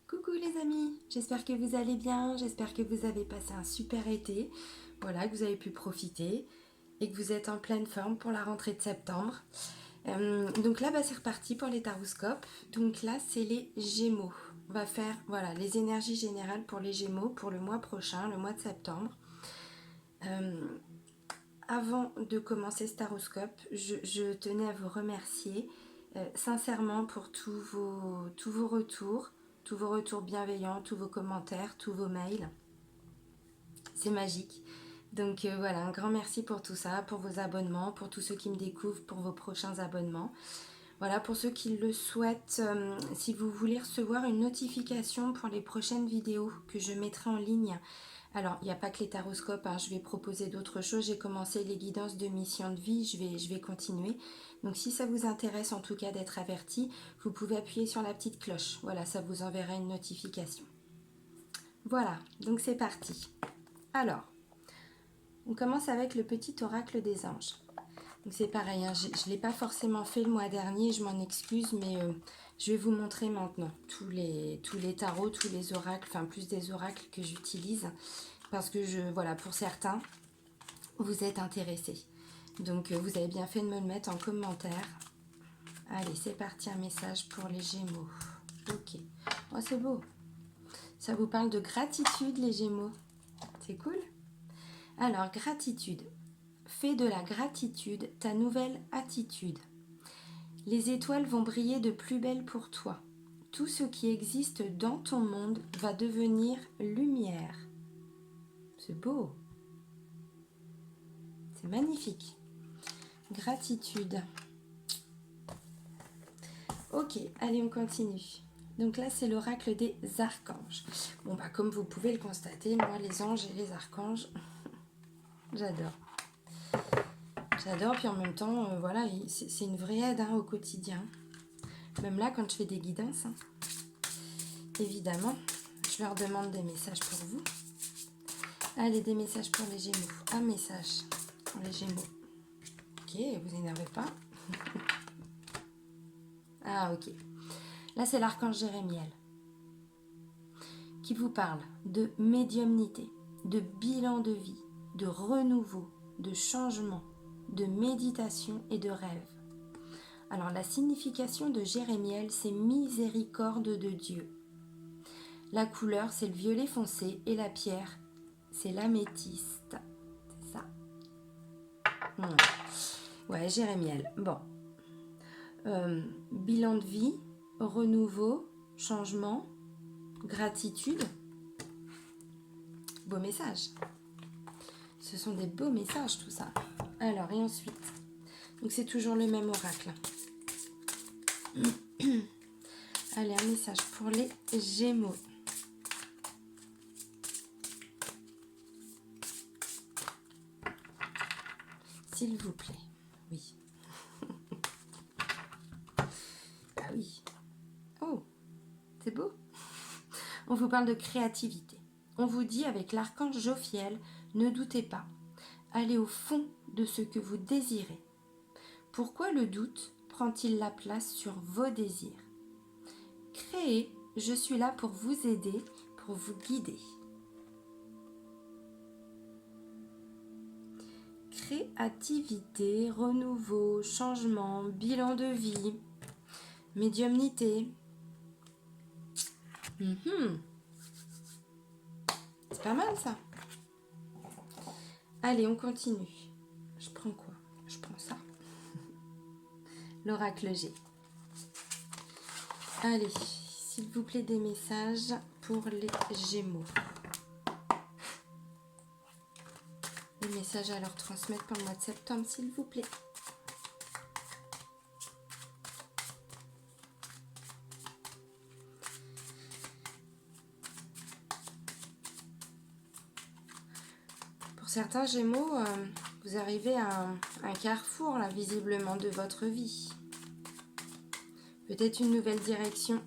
Coucou les amis, j'espère que vous allez bien, j'espère que vous avez passé un super été, voilà, que vous avez pu profiter et que vous êtes en pleine forme pour la rentrée de septembre. Donc là, c'est reparti pour les taroscopes. Donc là, c'est les Gémeaux. On va faire voilà, les énergies générales pour les Gémeaux pour le mois prochain, le mois de septembre. Avant de commencer ce taroscope, je tenais à vous remercier sincèrement pour tous vos retours bienveillants, tous vos commentaires, tous vos mails. C'est magique. Donc voilà, un grand merci pour tout ça, pour vos abonnements, pour tous ceux qui me découvrent, pour vos prochains abonnements. Voilà, pour ceux qui le souhaitent, si vous voulez recevoir une notification pour les prochaines vidéos que je mettrai en ligne. Alors, il n'y a pas que les taroscopes, hein, je vais proposer d'autres choses. J'ai commencé les guidances de mission de vie, je vais continuer. Donc, si ça vous intéresse en tout cas d'être averti, vous pouvez appuyer sur la petite cloche. Voilà, ça vous enverra une notification. Voilà, donc c'est parti. Alors, on commence avec le petit oracle des anges. Donc c'est pareil, hein, je ne l'ai pas forcément fait le mois dernier, je m'en excuse, mais je vais vous montrer maintenant tous les tarots, tous les oracles, enfin plus des oracles que j'utilise, parce que voilà, pour certains, vous êtes intéressés. Donc vous avez bien fait de me le mettre en commentaire. Allez, c'est parti, un message pour les Gémeaux. Ok, oh, c'est beau. Ça vous parle de gratitude, les Gémeaux. C'est cool. Alors, gratitude. Fais de la gratitude ta nouvelle attitude. Les étoiles vont briller de plus belle pour toi. Tout ce qui existe dans ton monde va devenir lumière. C'est beau. C'est magnifique. Gratitude. Ok, allez, on continue. Donc là, c'est l'oracle des archanges. Bon, comme vous pouvez le constater, moi, les anges et les archanges, j'adore. J'adore, puis en même temps, voilà, c'est une vraie aide au quotidien. Même là, quand je fais des guidances, évidemment, je leur demande des messages pour vous. Allez, des messages pour les Gémeaux. Un message pour les Gémeaux. Ok, vous énervez pas. Ah, ok. Là, c'est l'archange Jérémiel qui vous parle de médiumnité, de bilan de vie, de renouveau, de changement, de méditation et de rêve. Alors, la signification de Jérémiel, c'est miséricorde de Dieu. La couleur, c'est le violet foncé et la pierre, c'est l'améthyste. C'est ça. Ouais, Jérémiel. Bon. Bilan de vie, renouveau, changement, gratitude. Beau message. Ce sont des beaux messages, tout ça. Alors, et ensuite, donc c'est toujours le même oracle. Allez, un message pour les Gémeaux. S'il vous plaît. Oui. Ah oui. Oh, c'est beau. On vous parle de créativité. On vous dit avec l'archange Jophiel, ne doutez pas. Allez au fond de ce que vous désirez. Pourquoi le doute prend-il la place sur vos désirs? Créez, je suis là pour vous aider, pour vous guider. Créativité, renouveau, changement, bilan de vie, médiumnité. C'est pas mal ça. Allez, on continue. Je prends quoi? Je prends ça. L'oracle G. Allez, s'il vous plaît, des messages pour les Gémeaux. Des messages à leur transmettre pour le mois de septembre, s'il vous plaît. Pour certains Gémeaux, vous arrivez à un carrefour, là, visiblement, de votre vie. Peut-être une nouvelle direction.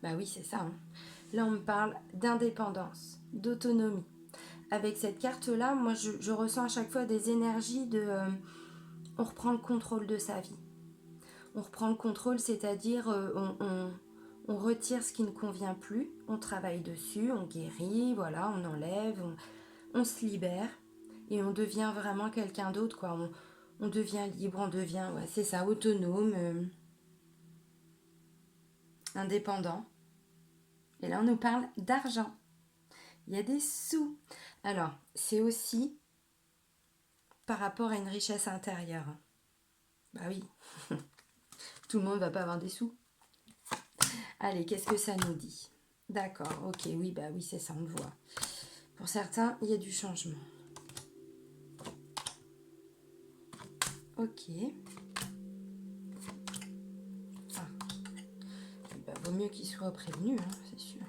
Bah oui, c'est ça. Hein. Là, on me parle d'indépendance, d'autonomie. Avec cette carte-là, moi, je ressens à chaque fois des énergies de... on reprend le contrôle de sa vie. On reprend le contrôle, c'est-à-dire on retire ce qui ne convient plus, on travaille dessus, on guérit, voilà, on enlève, on se libère et on devient vraiment quelqu'un d'autre, quoi. On devient libre, on devient, ouais, c'est ça, autonome, indépendant. Et là, on nous parle d'argent. Il y a des sous. Alors, c'est aussi par rapport à une richesse intérieure. Bah oui, tout le monde ne va pas avoir des sous. Allez, qu'est-ce que ça nous dit? D'accord, ok, oui, bah oui, c'est ça, on le voit. Pour certains, il y a du changement. Ok. Ah. Bah, vaut mieux qu'il soit prévenu, hein, c'est sûr.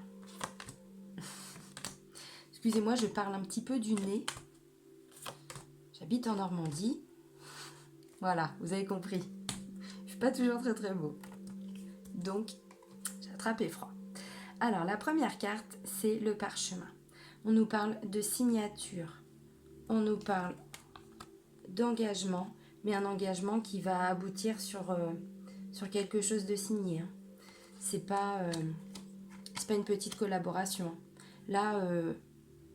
Excusez-moi, je parle un petit peu du nez. J'habite en Normandie. Voilà, vous avez compris. Je suis pas toujours très très beau. Donc, j'ai attrapé froid. Alors, la première carte, c'est le parchemin. On nous parle de signature. On nous parle d'engagement, mais un engagement qui va aboutir sur quelque chose de signé. Hein. C'est pas une petite collaboration. Là,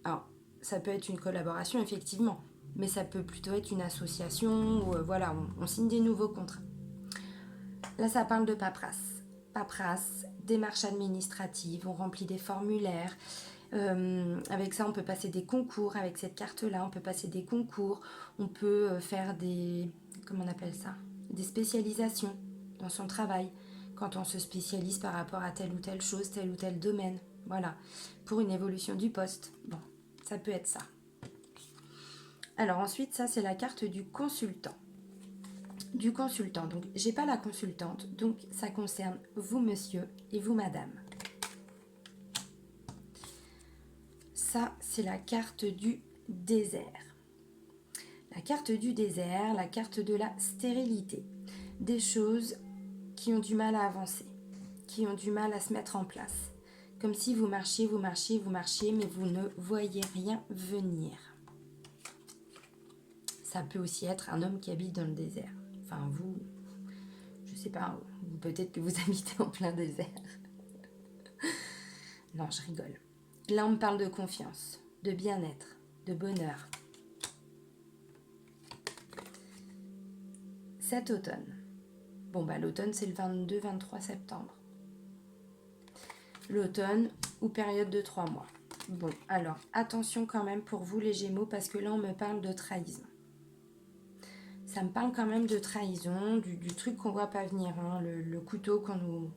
alors, ça peut être une collaboration, effectivement, mais ça peut plutôt être une association, où voilà, on signe des nouveaux contrats. Là, ça parle de paperasse. Paperasse, démarches administratives, on remplit des formulaires. Avec ça, on peut passer des concours. Avec cette carte-là, on peut passer des concours. On peut faire des... Comment on appelle ça? Des spécialisations dans son travail. Quand on se spécialise par rapport à telle ou telle chose, tel ou tel domaine. Voilà. Pour une évolution du poste. Bon, ça peut être ça. Alors ensuite, ça, c'est la carte du consultant. Du consultant. Donc, j'ai pas la consultante. Donc, ça concerne vous, monsieur, et vous, madame. Ça, c'est la carte du désert. La carte du désert, la carte de la stérilité. Des choses qui ont du mal à avancer, qui ont du mal à se mettre en place. Comme si vous marchiez, mais vous ne voyez rien venir. Ça peut aussi être un homme qui habite dans le désert. Enfin, vous, je sais pas, peut-être que vous habitez en plein désert. Non, je rigole. Là, on me parle de confiance, de bien-être, de bonheur. Cet automne. Bon, bah l'automne, c'est le 22-23 septembre. L'automne ou période de 3 mois. Bon, alors, attention quand même pour vous les Gémeaux, parce que là, on me parle de trahison. Ça me parle quand même de trahison, du truc qu'on voit pas venir, hein, le couteau qu'on nous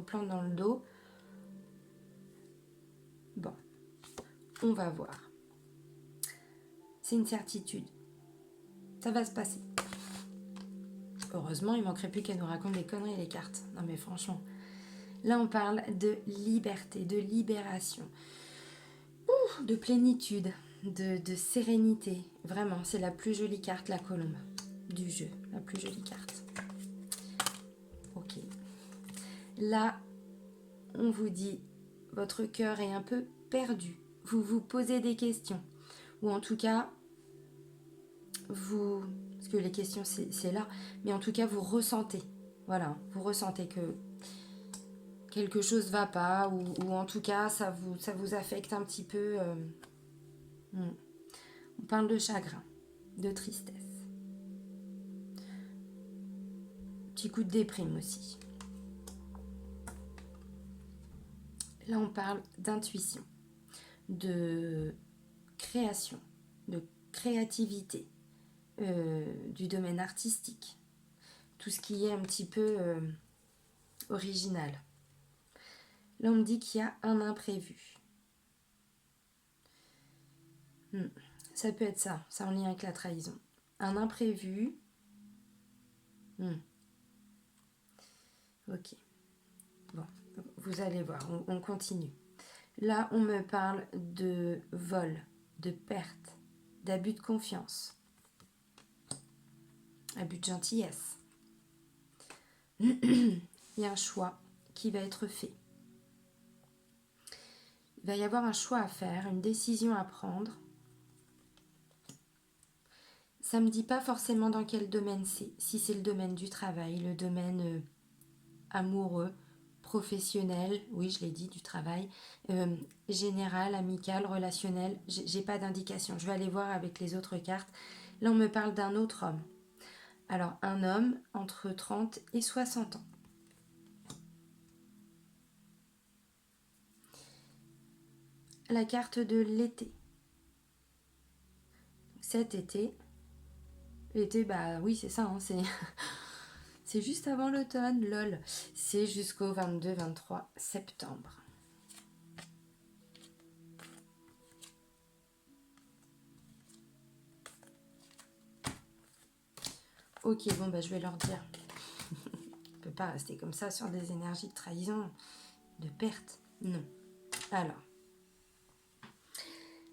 plante dans le dos. Bon, on va voir. C'est une certitude. Ça va se passer. Heureusement, il manquerait plus qu'elle nous raconte des conneries, les cartes. Non mais franchement. Là, on parle de liberté, de libération, de plénitude, de sérénité. Vraiment, c'est la plus jolie carte, la colombe du jeu. La plus jolie carte. Ok. Là, on vous dit, votre cœur est un peu perdu. Vous vous posez des questions. Ou en tout cas, vous... Parce que les questions, c'est là. Mais en tout cas, vous ressentez. Voilà, vous ressentez que quelque chose va pas. Ou en tout cas, ça vous affecte un petit peu. On parle de chagrin, de tristesse. Petit coup de déprime aussi. Là, on parle d'intuition, de création, de créativité, du domaine artistique. Tout ce qui est un petit peu original. Là, on me dit qu'il y a un imprévu. Ça peut être ça en lien avec la trahison. Un imprévu. Ok. Bon, vous allez voir, on continue. Là, on me parle de vol, de perte, d'abus de confiance, abus de gentillesse. Il y a un choix qui va être fait. Il va y avoir un choix à faire, une décision à prendre. Ça me dit pas forcément dans quel domaine c'est. Si c'est le domaine du travail, le domaine amoureux, professionnel, oui je l'ai dit, du travail, général, amical, relationnel, j'ai pas d'indication. Je vais aller voir avec les autres cartes. Là on me parle d'un autre homme. Alors un homme entre 30 et 60 ans. La carte de l'été. Cet été, l'été, bah oui c'est ça, hein, c'est juste avant l'automne, lol. C'est jusqu'au 22-23 septembre. Ok, bon bah je vais leur dire. On ne peut pas rester comme ça sur des énergies de trahison, de perte. Non.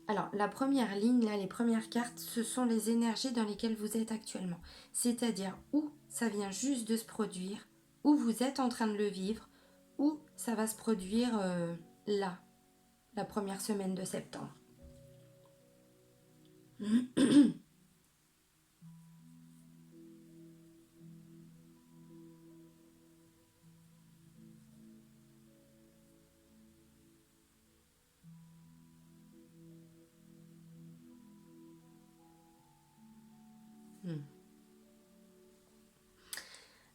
Alors, la première ligne, là, les premières cartes, ce sont les énergies dans lesquelles vous êtes actuellement. C'est-à-dire où ça vient juste de se produire, où vous êtes en train de le vivre, où ça va se produire là, la première semaine de septembre.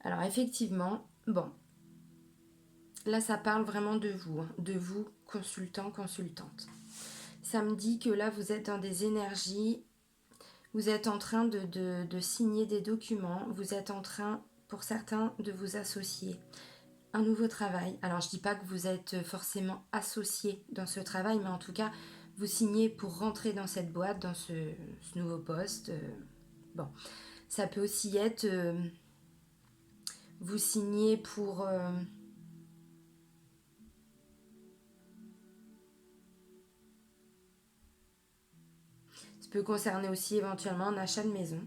Alors effectivement, bon, là ça parle vraiment de vous, consultant, consultante. Ça me dit que là vous êtes dans des énergies, vous êtes en train de signer des documents, vous êtes en train, pour certains, de vous associer. Un nouveau travail. Alors je dis pas que vous êtes forcément associé dans ce travail, mais en tout cas, vous signez pour rentrer dans cette boîte, dans ce nouveau poste. Bon, ça peut aussi être vous signez pour ça peut concerner aussi éventuellement un achat de maison.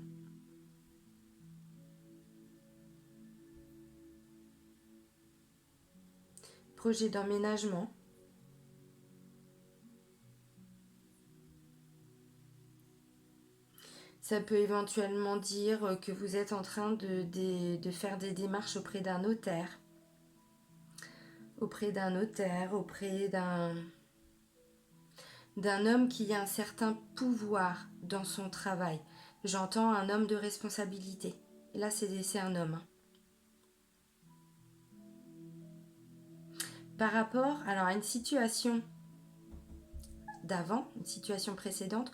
Projet d'emménagement. Ça peut éventuellement dire que vous êtes en train de faire des démarches auprès d'un notaire. Auprès d'un homme qui a un certain pouvoir dans son travail. J'entends un homme de responsabilité. Et là, c'est un homme. Par rapport alors, à une situation d'avant, une situation précédente,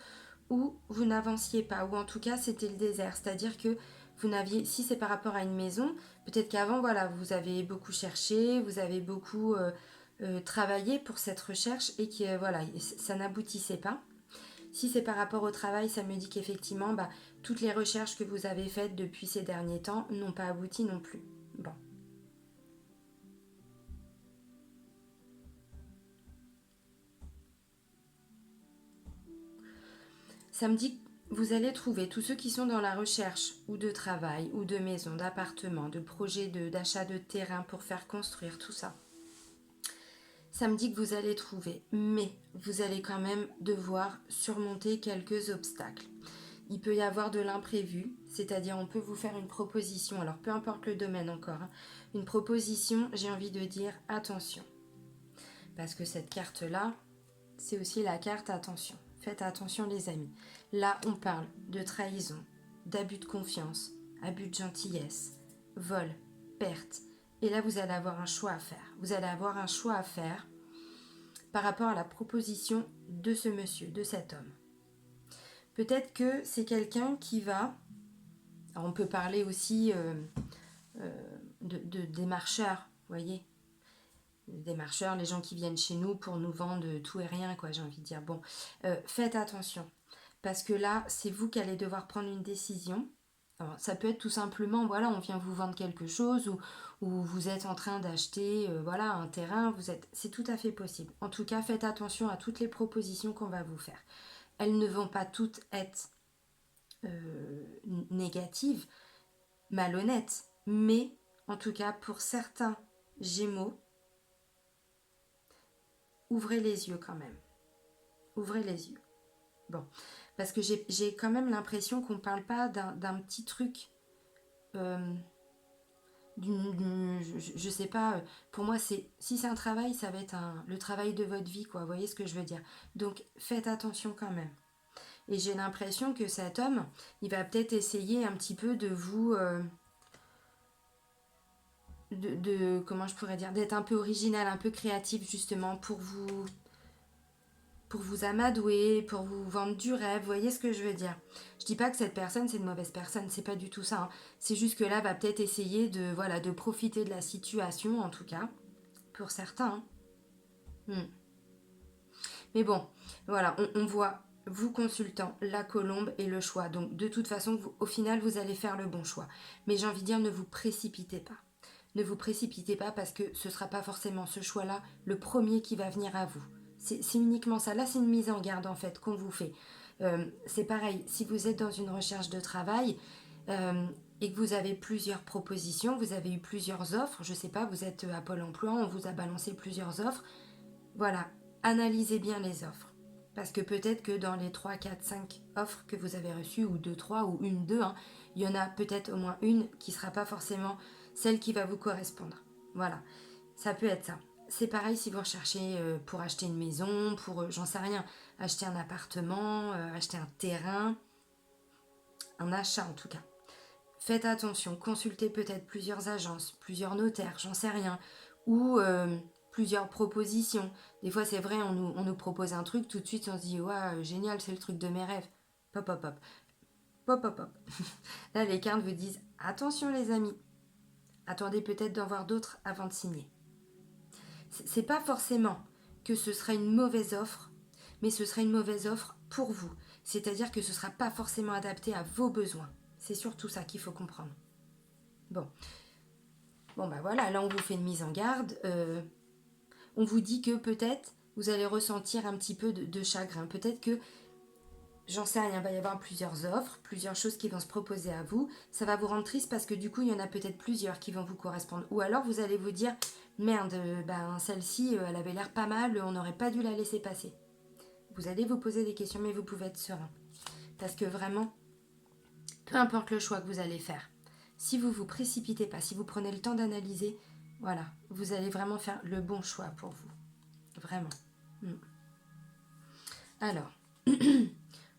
où vous n'avanciez pas, ou en tout cas c'était le désert. C'est-à-dire que vous n'aviez, si c'est par rapport à une maison, peut-être qu'avant, voilà, vous avez beaucoup cherché, vous avez beaucoup travaillé pour cette recherche et que voilà, ça n'aboutissait pas. Si c'est par rapport au travail, ça me dit qu'effectivement, toutes les recherches que vous avez faites depuis ces derniers temps n'ont pas abouti non plus. Bon. Ça me dit que vous allez trouver tous ceux qui sont dans la recherche ou de travail, ou de maison, d'appartement, de projet d'achat de terrain pour faire construire, tout ça. Ça me dit que vous allez trouver, mais vous allez quand même devoir surmonter quelques obstacles. Il peut y avoir de l'imprévu, c'est-à-dire on peut vous faire une proposition, alors peu importe le domaine encore, hein, une proposition, j'ai envie de dire attention. Parce que cette carte-là, c'est aussi la carte attention. Faites attention les amis. Là, on parle de trahison, d'abus de confiance, abus de gentillesse, vol, perte. Et là, vous allez avoir un choix à faire. Vous allez avoir un choix à faire par rapport à la proposition de ce monsieur, de cet homme. Peut-être que c'est quelqu'un qui va... Alors on peut parler aussi de démarcheurs, vous voyez, des marcheurs, les gens qui viennent chez nous pour nous vendre tout et rien, quoi, j'ai envie de dire. Bon, faites attention, parce que là, c'est vous qui allez devoir prendre une décision. Alors, ça peut être tout simplement, voilà, on vient vous vendre quelque chose, ou vous êtes en train d'acheter, voilà, un terrain, c'est tout à fait possible. En tout cas, faites attention à toutes les propositions qu'on va vous faire. Elles ne vont pas toutes être négatives, malhonnêtes, mais en tout cas, pour certains Gémeaux, ouvrez les yeux quand même. Ouvrez les yeux. Bon, parce que j'ai quand même l'impression qu'on parle pas d'un petit truc, euh, je sais pas, pour moi, si c'est un travail, ça va être le travail de votre vie, quoi. Vous voyez ce que je veux dire? Donc, faites attention quand même. Et j'ai l'impression que cet homme, il va peut-être essayer un petit peu de vous, comment je pourrais dire, d'être un peu original, un peu créatif justement pour vous amadouer, pour vous vendre du rêve, vous voyez ce que je veux dire? Je dis pas que cette personne c'est une mauvaise personne, c'est pas du tout ça, hein. C'est juste que là va peut-être essayer de voilà de profiter de la situation en tout cas pour certains, hein. Mais bon, voilà, on voit vous consultant la colombe et le choix. Donc de toute façon, au final, vous allez faire le bon choix. Mais j'ai envie de dire, ne vous précipitez pas. Ne vous précipitez pas parce que ce ne sera pas forcément ce choix-là le premier qui va venir à vous. C'est uniquement ça. Là, c'est une mise en garde en fait qu'on vous fait. C'est pareil, si vous êtes dans une recherche de travail et que vous avez plusieurs propositions, vous avez eu plusieurs offres, je ne sais pas, vous êtes à Pôle emploi, on vous a balancé plusieurs offres, voilà, analysez bien les offres. Parce que peut-être que dans les 3, 4, 5 offres que vous avez reçues, ou 2, 3, ou une, 2, hein, il y en a peut-être au moins une qui ne sera pas forcément celle qui va vous correspondre. Voilà, ça peut être ça. C'est pareil si vous recherchez pour acheter une maison, pour, j'en sais rien, acheter un appartement, acheter un terrain, un achat en tout cas. Faites attention, consultez peut-être plusieurs agences, plusieurs notaires, j'en sais rien, ou plusieurs propositions. Des fois, c'est vrai, on nous propose un truc, tout de suite, on se dit, ouais, génial, c'est le truc de mes rêves. Pop, pop, pop. Pop, pop, pop. Là, les cartes vous disent, attention les amis, attendez peut-être d'en voir d'autres avant de signer. C'est pas forcément que ce sera une mauvaise offre, mais ce sera une mauvaise offre pour vous. C'est-à-dire que ce ne sera pas forcément adapté à vos besoins. C'est surtout ça qu'il faut comprendre. Bon, bah voilà, là on vous fait une mise en garde. On vous dit que peut-être vous allez ressentir un petit peu de chagrin. Peut-être que, j'en sais rien, il va y avoir plusieurs offres, plusieurs choses qui vont se proposer à vous. Ça va vous rendre triste parce que du coup, il y en a peut-être plusieurs qui vont vous correspondre. Ou alors vous allez vous dire, merde, celle-ci, elle avait l'air pas mal, on n'aurait pas dû la laisser passer. Vous allez vous poser des questions, mais vous pouvez être serein. Parce que vraiment, peu importe le choix que vous allez faire, si vous vous précipitez pas, si vous prenez le temps d'analyser, voilà, vous allez vraiment faire le bon choix pour vous. Vraiment. Alors,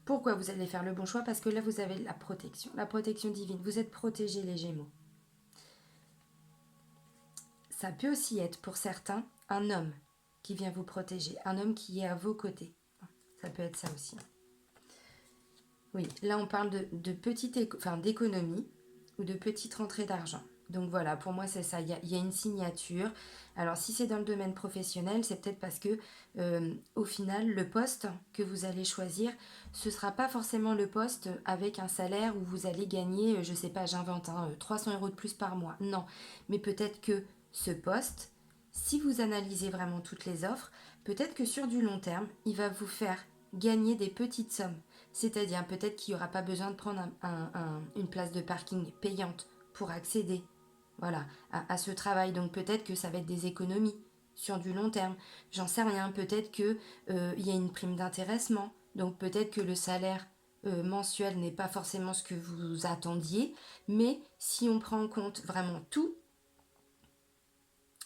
pourquoi vous allez faire le bon choix? Parce que là, vous avez la protection divine. Vous êtes protégés, les Gémeaux. Ça peut aussi être, pour certains, un homme qui vient vous protéger, un homme qui est à vos côtés. Ça peut être ça aussi. Oui, là, on parle de d'économie ou de petites rentrées d'argent. Donc voilà, pour moi, c'est ça. Il y a une signature. Alors, si c'est dans le domaine professionnel, c'est peut-être parce que, au final, le poste que vous allez choisir, ce ne sera pas forcément le poste avec un salaire où vous allez gagner, je ne sais pas, j'invente, 300 € de plus par mois. Non, mais peut-être que ce poste, si vous analysez vraiment toutes les offres, peut-être que sur du long terme, il va vous faire gagner des petites sommes. C'est-à-dire peut-être qu'il n'y aura pas besoin de prendre une place de parking payante pour accéder, voilà, à ce travail. Donc peut-être que ça va être des économies sur du long terme. J'en sais rien. Peut-être qu'il y a une prime d'intéressement. Donc peut-être que le salaire mensuel n'est pas forcément ce que vous attendiez. Mais si on prend en compte vraiment tout,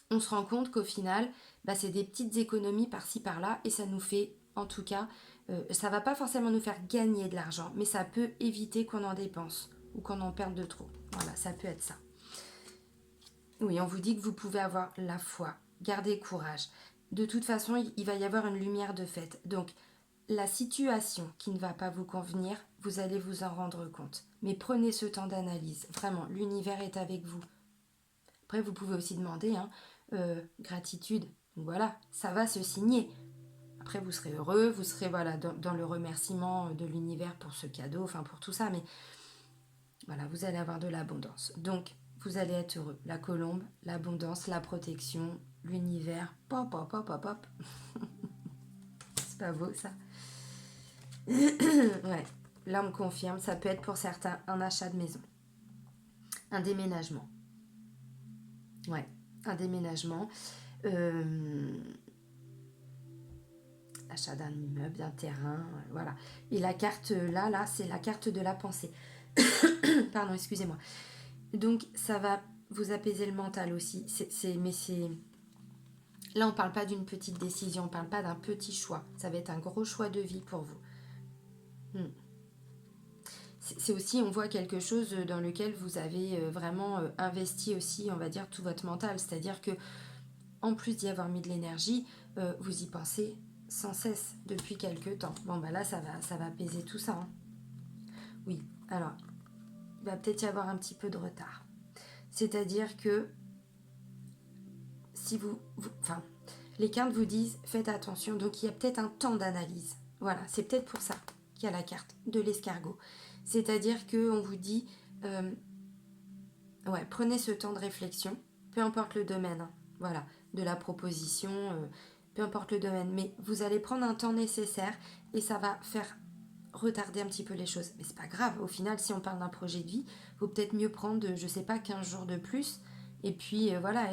on se rend compte qu'au final, c'est des petites économies par-ci par-là et ça nous fait, en tout cas, ça va pas forcément nous faire gagner de l'argent, mais ça peut éviter qu'on en dépense ou qu'on en perde de trop. Voilà, ça peut être ça. Oui, on vous dit que vous pouvez avoir la foi, garder courage. De toute façon, il va y avoir une lumière de fait. Donc, la situation qui ne va pas vous convenir, vous allez vous en rendre compte. Mais prenez ce temps d'analyse. Vraiment, l'univers est avec vous. Après, vous pouvez aussi demander gratitude. Donc voilà, ça va se signer. Après, vous serez heureux, vous serez voilà, dans le remerciement de l'univers pour ce cadeau, enfin pour tout ça, mais voilà, vous allez avoir de l'abondance. Donc, vous allez être heureux. La colombe, l'abondance, la protection, l'univers, pop, pop, pop, pop, pop. C'est pas beau ça? Ouais, là on me confirme, ça peut être pour certains un achat de maison, un déménagement. Ouais, un déménagement. l'achat d'un immeuble, d'un terrain, voilà. Et la carte là, c'est la carte de la pensée. Pardon, excusez-moi. Donc, ça va vous apaiser le mental aussi. Mais c'est... Là, on ne parle pas d'une petite décision, on ne parle pas d'un petit choix. Ça va être un gros choix de vie pour vous. C'est aussi, on voit quelque chose dans lequel vous avez vraiment investi aussi, on va dire, tout votre mental. C'est-à-dire que, en plus d'y avoir mis de l'énergie, vous y pensez sans cesse depuis quelques temps. Bon, bah là, ça va apaiser tout ça. Hein. Oui, alors, il va peut-être y avoir un petit peu de retard. C'est-à-dire que, si enfin, les cartes vous disent, faites attention. Donc, il y a peut-être un temps d'analyse. Voilà, c'est peut-être pour ça qu'il y a la carte de l'escargot. C'est-à-dire qu'on vous dit, prenez ce temps de réflexion, peu importe le domaine, hein, voilà, de la proposition, peu importe le domaine, mais vous allez prendre un temps nécessaire et ça va faire retarder un petit peu les choses. Mais c'est pas grave, au final, si on parle d'un projet de vie, il faut peut-être mieux prendre, je sais pas, 15 jours de plus, et puis voilà,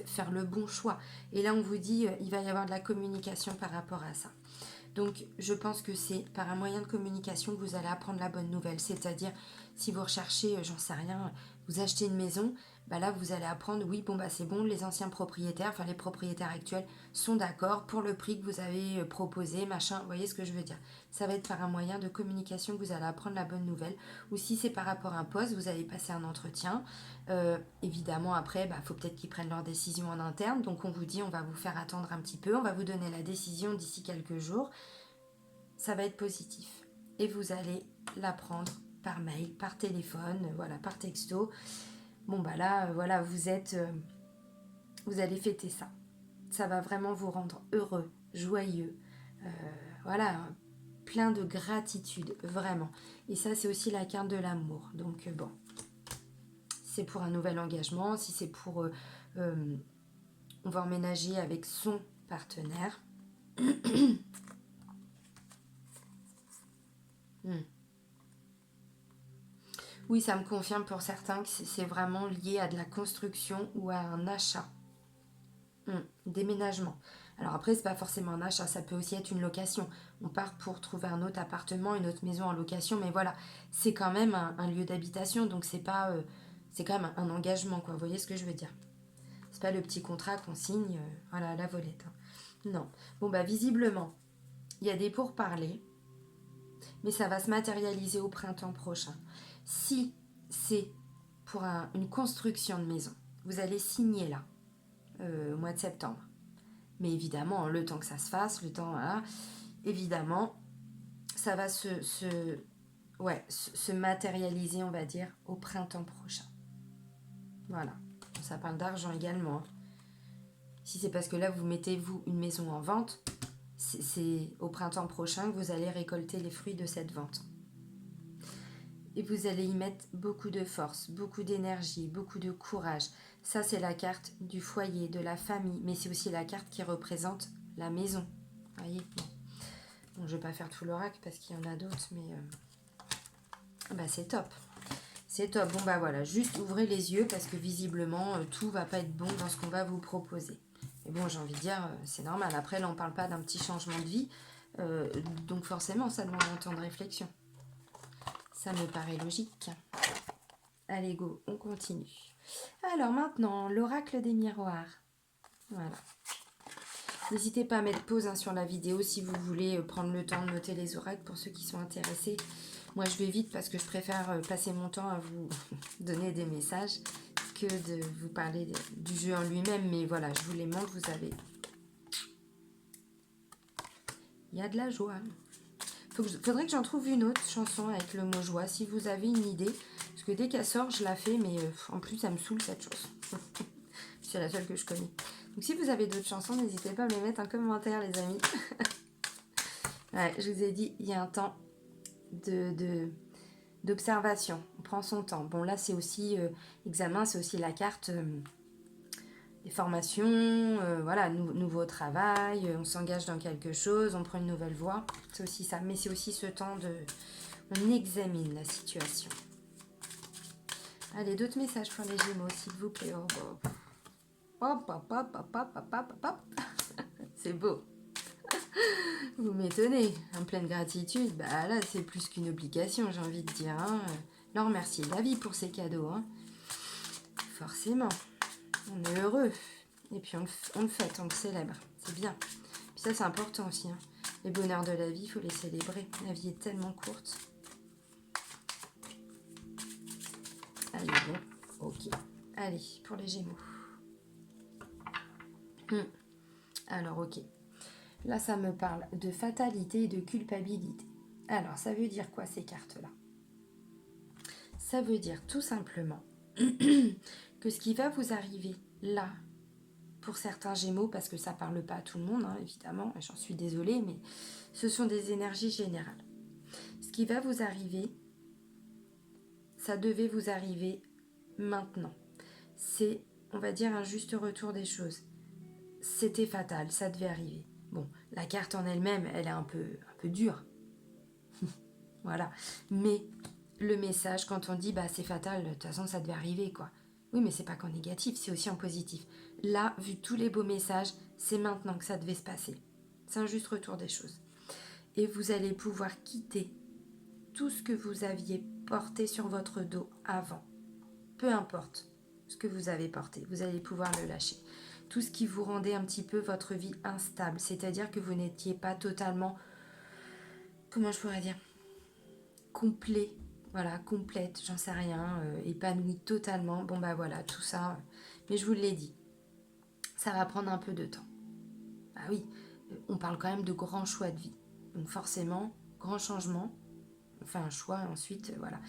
faire le bon choix. Et là, on vous dit, il va y avoir de la communication par rapport à ça. Donc, je pense que c'est par un moyen de communication que vous allez apprendre la bonne nouvelle. C'est-à-dire, si vous recherchez, j'en sais rien, vous achetez une maison, bah là, vous allez apprendre, oui, bon, bah c'est bon, les anciens propriétaires, enfin les propriétaires actuels sont d'accord pour le prix que vous avez proposé, machin, vous voyez ce que je veux dire. Ça va être par un moyen de communication que vous allez apprendre la bonne nouvelle. Ou si c'est par rapport à un poste, vous allez passer un entretien. Évidemment, après, bah, faut peut-être qu'ils prennent leur décision en interne. Donc, on vous dit, on va vous faire attendre un petit peu, on va vous donner la décision d'ici quelques jours. Ça va être positif. Et vous allez l'apprendre par mail, par téléphone, voilà, par texto. Bon, bah là, voilà, vous allez fêter ça. Ça va vraiment vous rendre heureux, joyeux, voilà, plein de gratitude, vraiment. Et ça, c'est aussi la carte de l'amour. Donc, bon, c'est pour un nouvel engagement, si c'est pour... on va emménager avec son partenaire. Oui, ça me confirme pour certains que c'est vraiment lié à de la construction ou à un achat. Déménagement. Alors après, c'est pas forcément un achat, ça peut aussi être une location. On part pour trouver un autre appartement, une autre maison en location, mais voilà, c'est quand même un lieu d'habitation, donc c'est pas, c'est quand même un engagement, quoi. Vous voyez ce que je veux dire? C'est pas le petit contrat qu'on signe, voilà, à la volette. Hein. Non. Bon, bah visiblement, il y a des pourparlers, mais ça va se matérialiser au printemps prochain. Si c'est pour une construction de maison, vous allez signer là, au mois de septembre. Mais évidemment, le temps que ça se fasse, le temps, voilà, évidemment, ça va se matérialiser, on va dire, au printemps prochain. Voilà. Ça parle d'argent également. Hein. Si c'est parce que là, vous mettez, vous, une maison en vente, c'est au printemps prochain que vous allez récolter les fruits de cette vente. Et vous allez y mettre beaucoup de force, beaucoup d'énergie, beaucoup de courage. Ça, c'est la carte du foyer, de la famille, mais c'est aussi la carte qui représente la maison. Vous voyez ? Bon, je ne vais pas faire tout l'oracle parce qu'il y en a d'autres, mais bah, c'est top. C'est top. Bon, bah voilà, juste ouvrez les yeux parce que visiblement, tout va pas être bon dans ce qu'on va vous proposer. Mais bon, j'ai envie de dire, c'est normal. Après, là, on ne parle pas d'un petit changement de vie. Donc forcément, ça demande un temps de réflexion. Ça me paraît logique. Allez, go, on continue. Alors maintenant, l'oracle des miroirs. Voilà. N'hésitez pas à mettre pause sur la vidéo si vous voulez prendre le temps de noter les oracles pour ceux qui sont intéressés. Moi, je vais vite parce que je préfère passer mon temps à vous donner des messages que de vous parler du jeu en lui-même. Mais voilà, je vous les montre, vous avez... Il y a de la joie. Faudrait que j'en trouve une autre chanson avec le mot joie, si vous avez une idée. Parce que dès qu'elle sort, je la fais, mais en plus, ça me saoule cette chose. C'est la seule que je connais. Donc si vous avez d'autres chansons, n'hésitez pas à me les mettre en commentaire, les amis. Ouais, je vous ai dit, il y a un temps d'observation. On prend son temps. Bon, là, c'est aussi examen, c'est aussi la carte des formations, voilà, nouveau travail, on s'engage dans quelque chose, on prend une nouvelle voie. C'est aussi ça. Mais c'est aussi ce temps de... On examine la situation. Allez, d'autres messages pour les Gémeaux, s'il vous plaît. Hop, hop, hop, hop, hop, hop, hop, hop. C'est beau. Vous m'étonnez, en pleine gratitude, bah là c'est plus qu'une obligation, j'ai envie de dire. Hein. Leur remercier la vie pour ces cadeaux. Hein. Forcément, on est heureux. Et puis on le fête, on le célèbre. C'est bien. Puis ça c'est important aussi. Hein. Les bonheurs de la vie, il faut les célébrer. La vie est tellement courte. Allez, bon, ok. Allez, pour les Gémeaux. Alors, ok. Là, ça me parle de fatalité et de culpabilité. Alors, ça veut dire quoi ces cartes-là? Ça veut dire tout simplement que ce qui va vous arriver là, pour certains Gémeaux, parce que ça ne parle pas à tout le monde, hein, évidemment, j'en suis désolée, mais ce sont des énergies générales. Ce qui va vous arriver, ça devait vous arriver maintenant. C'est, on va dire, un juste retour des choses. C'était fatal, ça devait arriver. Bon, la carte en elle-même, elle est un peu dure. Voilà. Mais le message, quand on dit c'est fatal, de toute façon ça devait arriver, quoi. Oui, mais c'est pas qu'en négatif, c'est aussi en positif. Là, vu tous les beaux messages, c'est maintenant que ça devait se passer. C'est un juste retour des choses. Et vous allez pouvoir quitter tout ce que vous aviez porté sur votre dos avant. Peu importe ce que vous avez porté, vous allez pouvoir le lâcher. Tout ce qui vous rendait un petit peu votre vie instable, c'est-à-dire que vous n'étiez pas totalement, comment je pourrais dire, complet, voilà, complète, j'en sais rien, épanouie totalement. Bon voilà, tout ça, mais je vous l'ai dit, ça va prendre un peu de temps. Ah oui, on parle quand même de grands choix de vie. Donc forcément, grand changement, on fait un choix, ensuite, voilà.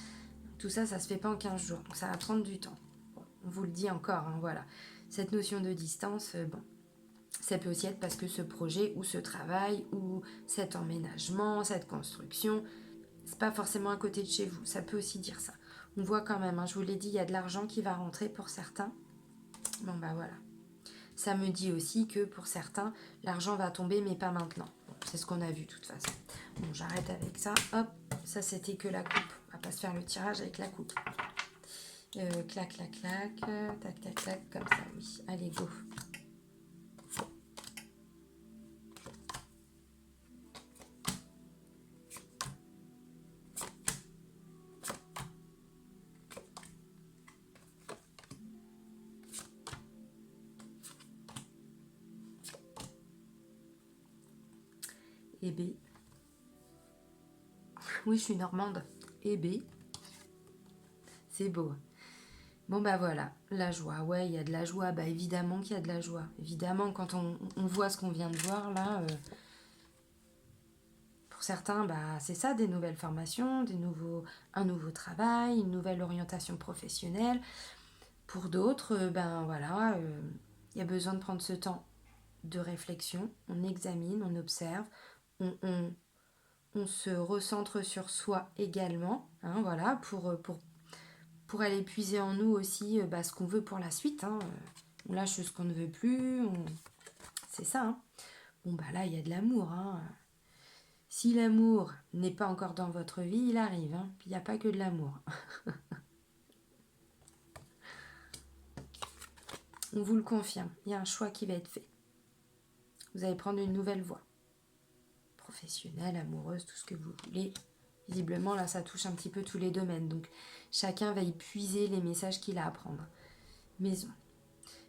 Tout ça, ça se fait pas en 15 jours, donc ça va prendre du temps. Bon, on vous le dit encore, hein, voilà. Cette notion de distance, bon, ça peut aussi être parce que ce projet ou ce travail ou cet emménagement, cette construction, c'est pas forcément à côté de chez vous. Ça peut aussi dire ça. On voit quand même, hein, je vous l'ai dit, il y a de l'argent qui va rentrer pour certains. Bon voilà. Ça me dit aussi que pour certains, l'argent va tomber mais pas maintenant. Bon, c'est ce qu'on a vu de toute façon. Bon, j'arrête avec ça. Hop, ça c'était que la coupe. On va pas se faire le tirage avec la coupe. Clac, clac, clac. Tac, tac, tac. Comme ça, oui. Allez, go. Et B. Oui, je suis normande. Et B. C'est beau. Bon voilà, la joie. Ouais, il y a de la joie. Bah évidemment qu'il y a de la joie. Évidemment, quand on voit ce qu'on vient de voir là, pour certains, c'est ça, des nouvelles formations, un nouveau travail, une nouvelle orientation professionnelle. Pour d'autres, voilà, il y a besoin de prendre ce temps de réflexion. On examine, on observe, on se recentre sur soi également, hein, voilà, pour aller puiser en nous aussi ce qu'on veut pour la suite. Hein. On lâche ce qu'on ne veut plus. C'est ça. Hein. Bon, là, il y a de l'amour. Hein. Si l'amour n'est pas encore dans votre vie, il arrive. Hein. Puis il n'y a pas que de l'amour. On vous le confirme. Il y a un choix qui va être fait. Vous allez prendre une nouvelle voie. Professionnelle, amoureuse, tout ce que vous voulez. Visiblement, là, ça touche un petit peu tous les domaines. Donc, chacun va y puiser les messages qu'il a à prendre. Maison.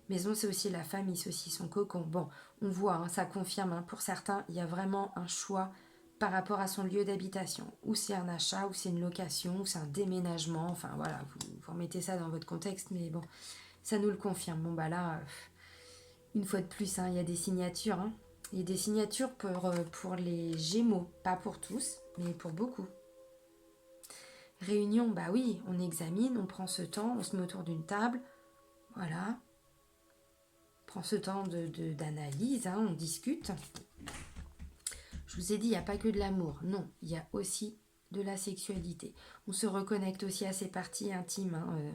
Maison, c'est aussi la famille, c'est aussi son cocon. Bon, on voit, hein, ça confirme. Hein, pour certains, il y a vraiment un choix par rapport à son lieu d'habitation. Ou c'est un achat, ou c'est une location, ou c'est un déménagement. Enfin, voilà, vous remettez ça dans votre contexte, mais bon, ça nous le confirme. Bon, là, une fois de plus, hein, il y a des signatures. Hein. Il y a des signatures pour les Gémeaux. Pas pour tous, mais pour beaucoup. Réunion, oui, on examine, on prend ce temps, on se met autour d'une table. Voilà. Prend ce temps d'analyse, hein, on discute. Je vous ai dit, il n'y a pas que de l'amour. Non, il y a aussi de la sexualité. On se reconnecte aussi à ses parties intimes. Hein,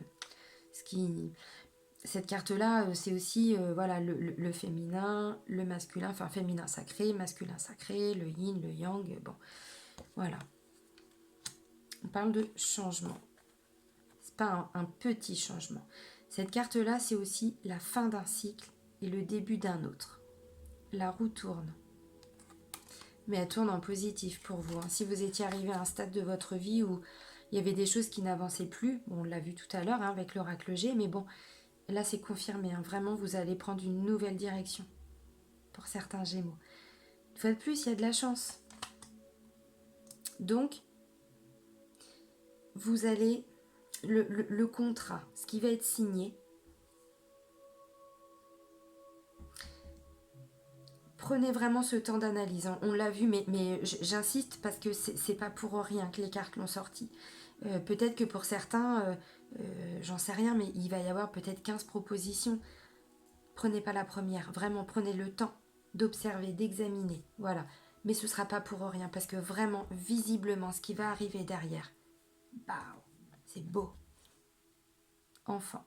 cette carte-là, c'est aussi voilà, le féminin, le masculin, enfin féminin sacré, masculin sacré, le yin, le yang. Bon, voilà. On parle de changement. C'est pas un petit changement. Cette carte-là, c'est aussi la fin d'un cycle et le début d'un autre. La roue tourne. mais elle tourne en positif pour vous. Hein. Si vous étiez arrivé à un stade de votre vie où il y avait des choses qui n'avançaient plus, bon, on l'a vu tout à l'heure hein, avec l'oracle G, mais bon, là c'est confirmé. Hein. Vraiment, vous allez prendre une nouvelle direction pour certains Gémeaux. Une fois de plus, il y a de la chance. Donc, vous allez... Le contrat, ce qui va être signé, prenez vraiment ce temps d'analyse. Hein. On l'a vu, mais j'insiste parce que c'est pas pour rien que les cartes l'ont sorti. Peut-être que pour certains, j'en sais rien, mais il va y avoir peut-être 15 propositions. Prenez pas la première, vraiment prenez le temps d'observer, d'examiner. Voilà. Mais ce sera pas pour rien parce que vraiment, visiblement, ce qui va arriver derrière, bah, c'est beau. Enfin.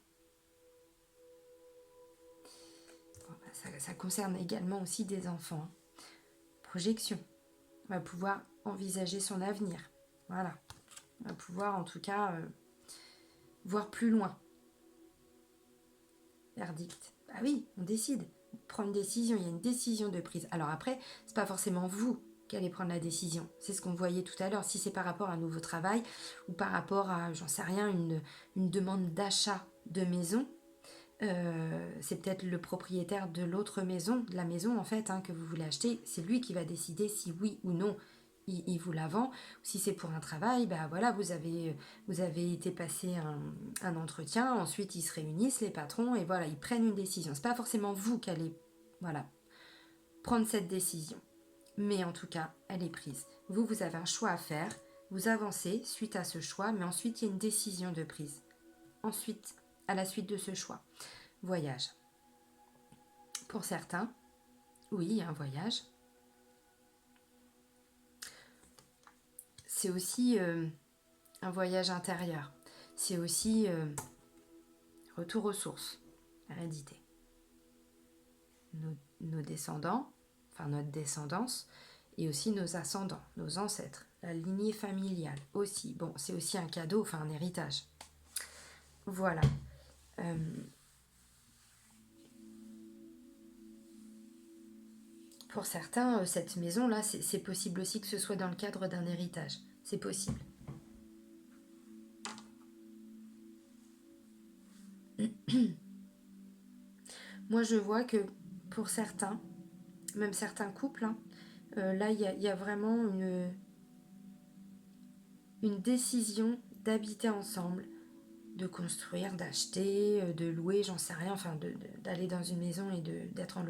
Bon, bah, ça concerne également aussi des enfants. Hein. Projection. On va pouvoir envisager son avenir. Voilà. On va pouvoir en tout cas voir plus loin. Verdict. Bah oui, on décide. On prend une décision, il y a une décision de prise. Alors après, c'est pas forcément vous qui allez prendre la décision. C'est ce qu'on voyait tout à l'heure. Si c'est par rapport à un nouveau travail ou par rapport à, j'en sais rien, une demande d'achat de maison, c'est peut-être le propriétaire de l'autre maison, de la maison en fait, hein, que vous voulez acheter. C'est lui qui va décider si oui ou non il vous la vend. Si c'est pour un travail, bah voilà, vous avez été passer un entretien, ensuite ils se réunissent, les patrons, et voilà, ils prennent une décision. C'est pas forcément vous qui allez voilà, prendre cette décision. Mais en tout cas, elle est prise. Vous avez un choix à faire, vous avancez suite à ce choix, mais ensuite il y a une décision de prise. Ensuite, à la suite de ce choix. Voyage. Pour certains, oui, un voyage. C'est aussi un voyage intérieur. C'est aussi retour aux sources, hérédité. Nos descendants, enfin notre descendance, et aussi nos ascendants, nos ancêtres, la lignée familiale aussi. Bon, c'est aussi un cadeau, enfin un héritage. Voilà. Pour certains, cette maison-là, c'est possible aussi que ce soit dans le cadre d'un héritage. C'est possible. Moi, je vois que pour certains, même certains couples, hein, là, il y a vraiment une décision d'habiter ensemble, de construire, d'acheter, de louer, j'en sais rien, enfin d'aller dans une maison et d'être en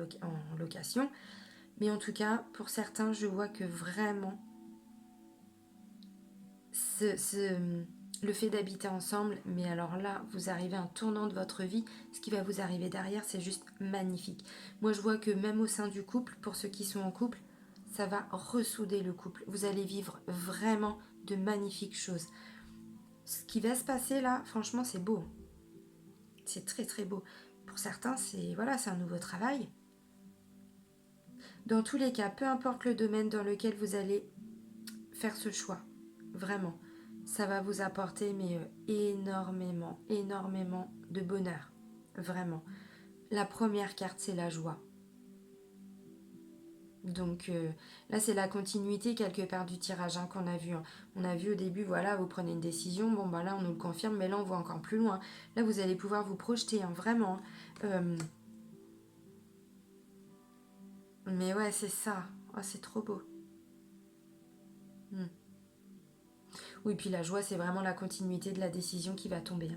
location. Mais en tout cas, pour certains, je vois que vraiment, le fait d'habiter ensemble, mais alors là, vous arrivez à un tournant de votre vie, ce qui va vous arriver derrière, c'est juste magnifique. Moi, je vois que même au sein du couple, pour ceux qui sont en couple, ça va ressouder le couple. Vous allez vivre vraiment de magnifiques choses. Ce qui va se passer là, franchement, c'est beau. C'est très très beau. Pour certains, c'est un nouveau travail. Dans tous les cas, peu importe le domaine dans lequel vous allez faire ce choix, vraiment, ça va vous apporter énormément de bonheur. Vraiment. La première carte, c'est la joie. Donc là, c'est la continuité quelque part du tirage hein, qu'on a vu. Hein. On a vu au début, voilà, vous prenez une décision, bon bah là on nous le confirme, mais là on voit encore plus loin. Là, vous allez pouvoir vous projeter, hein, vraiment. Mais ouais, c'est ça. Oh, c'est trop beau. Oui, puis la joie, c'est vraiment la continuité de la décision qui va tomber.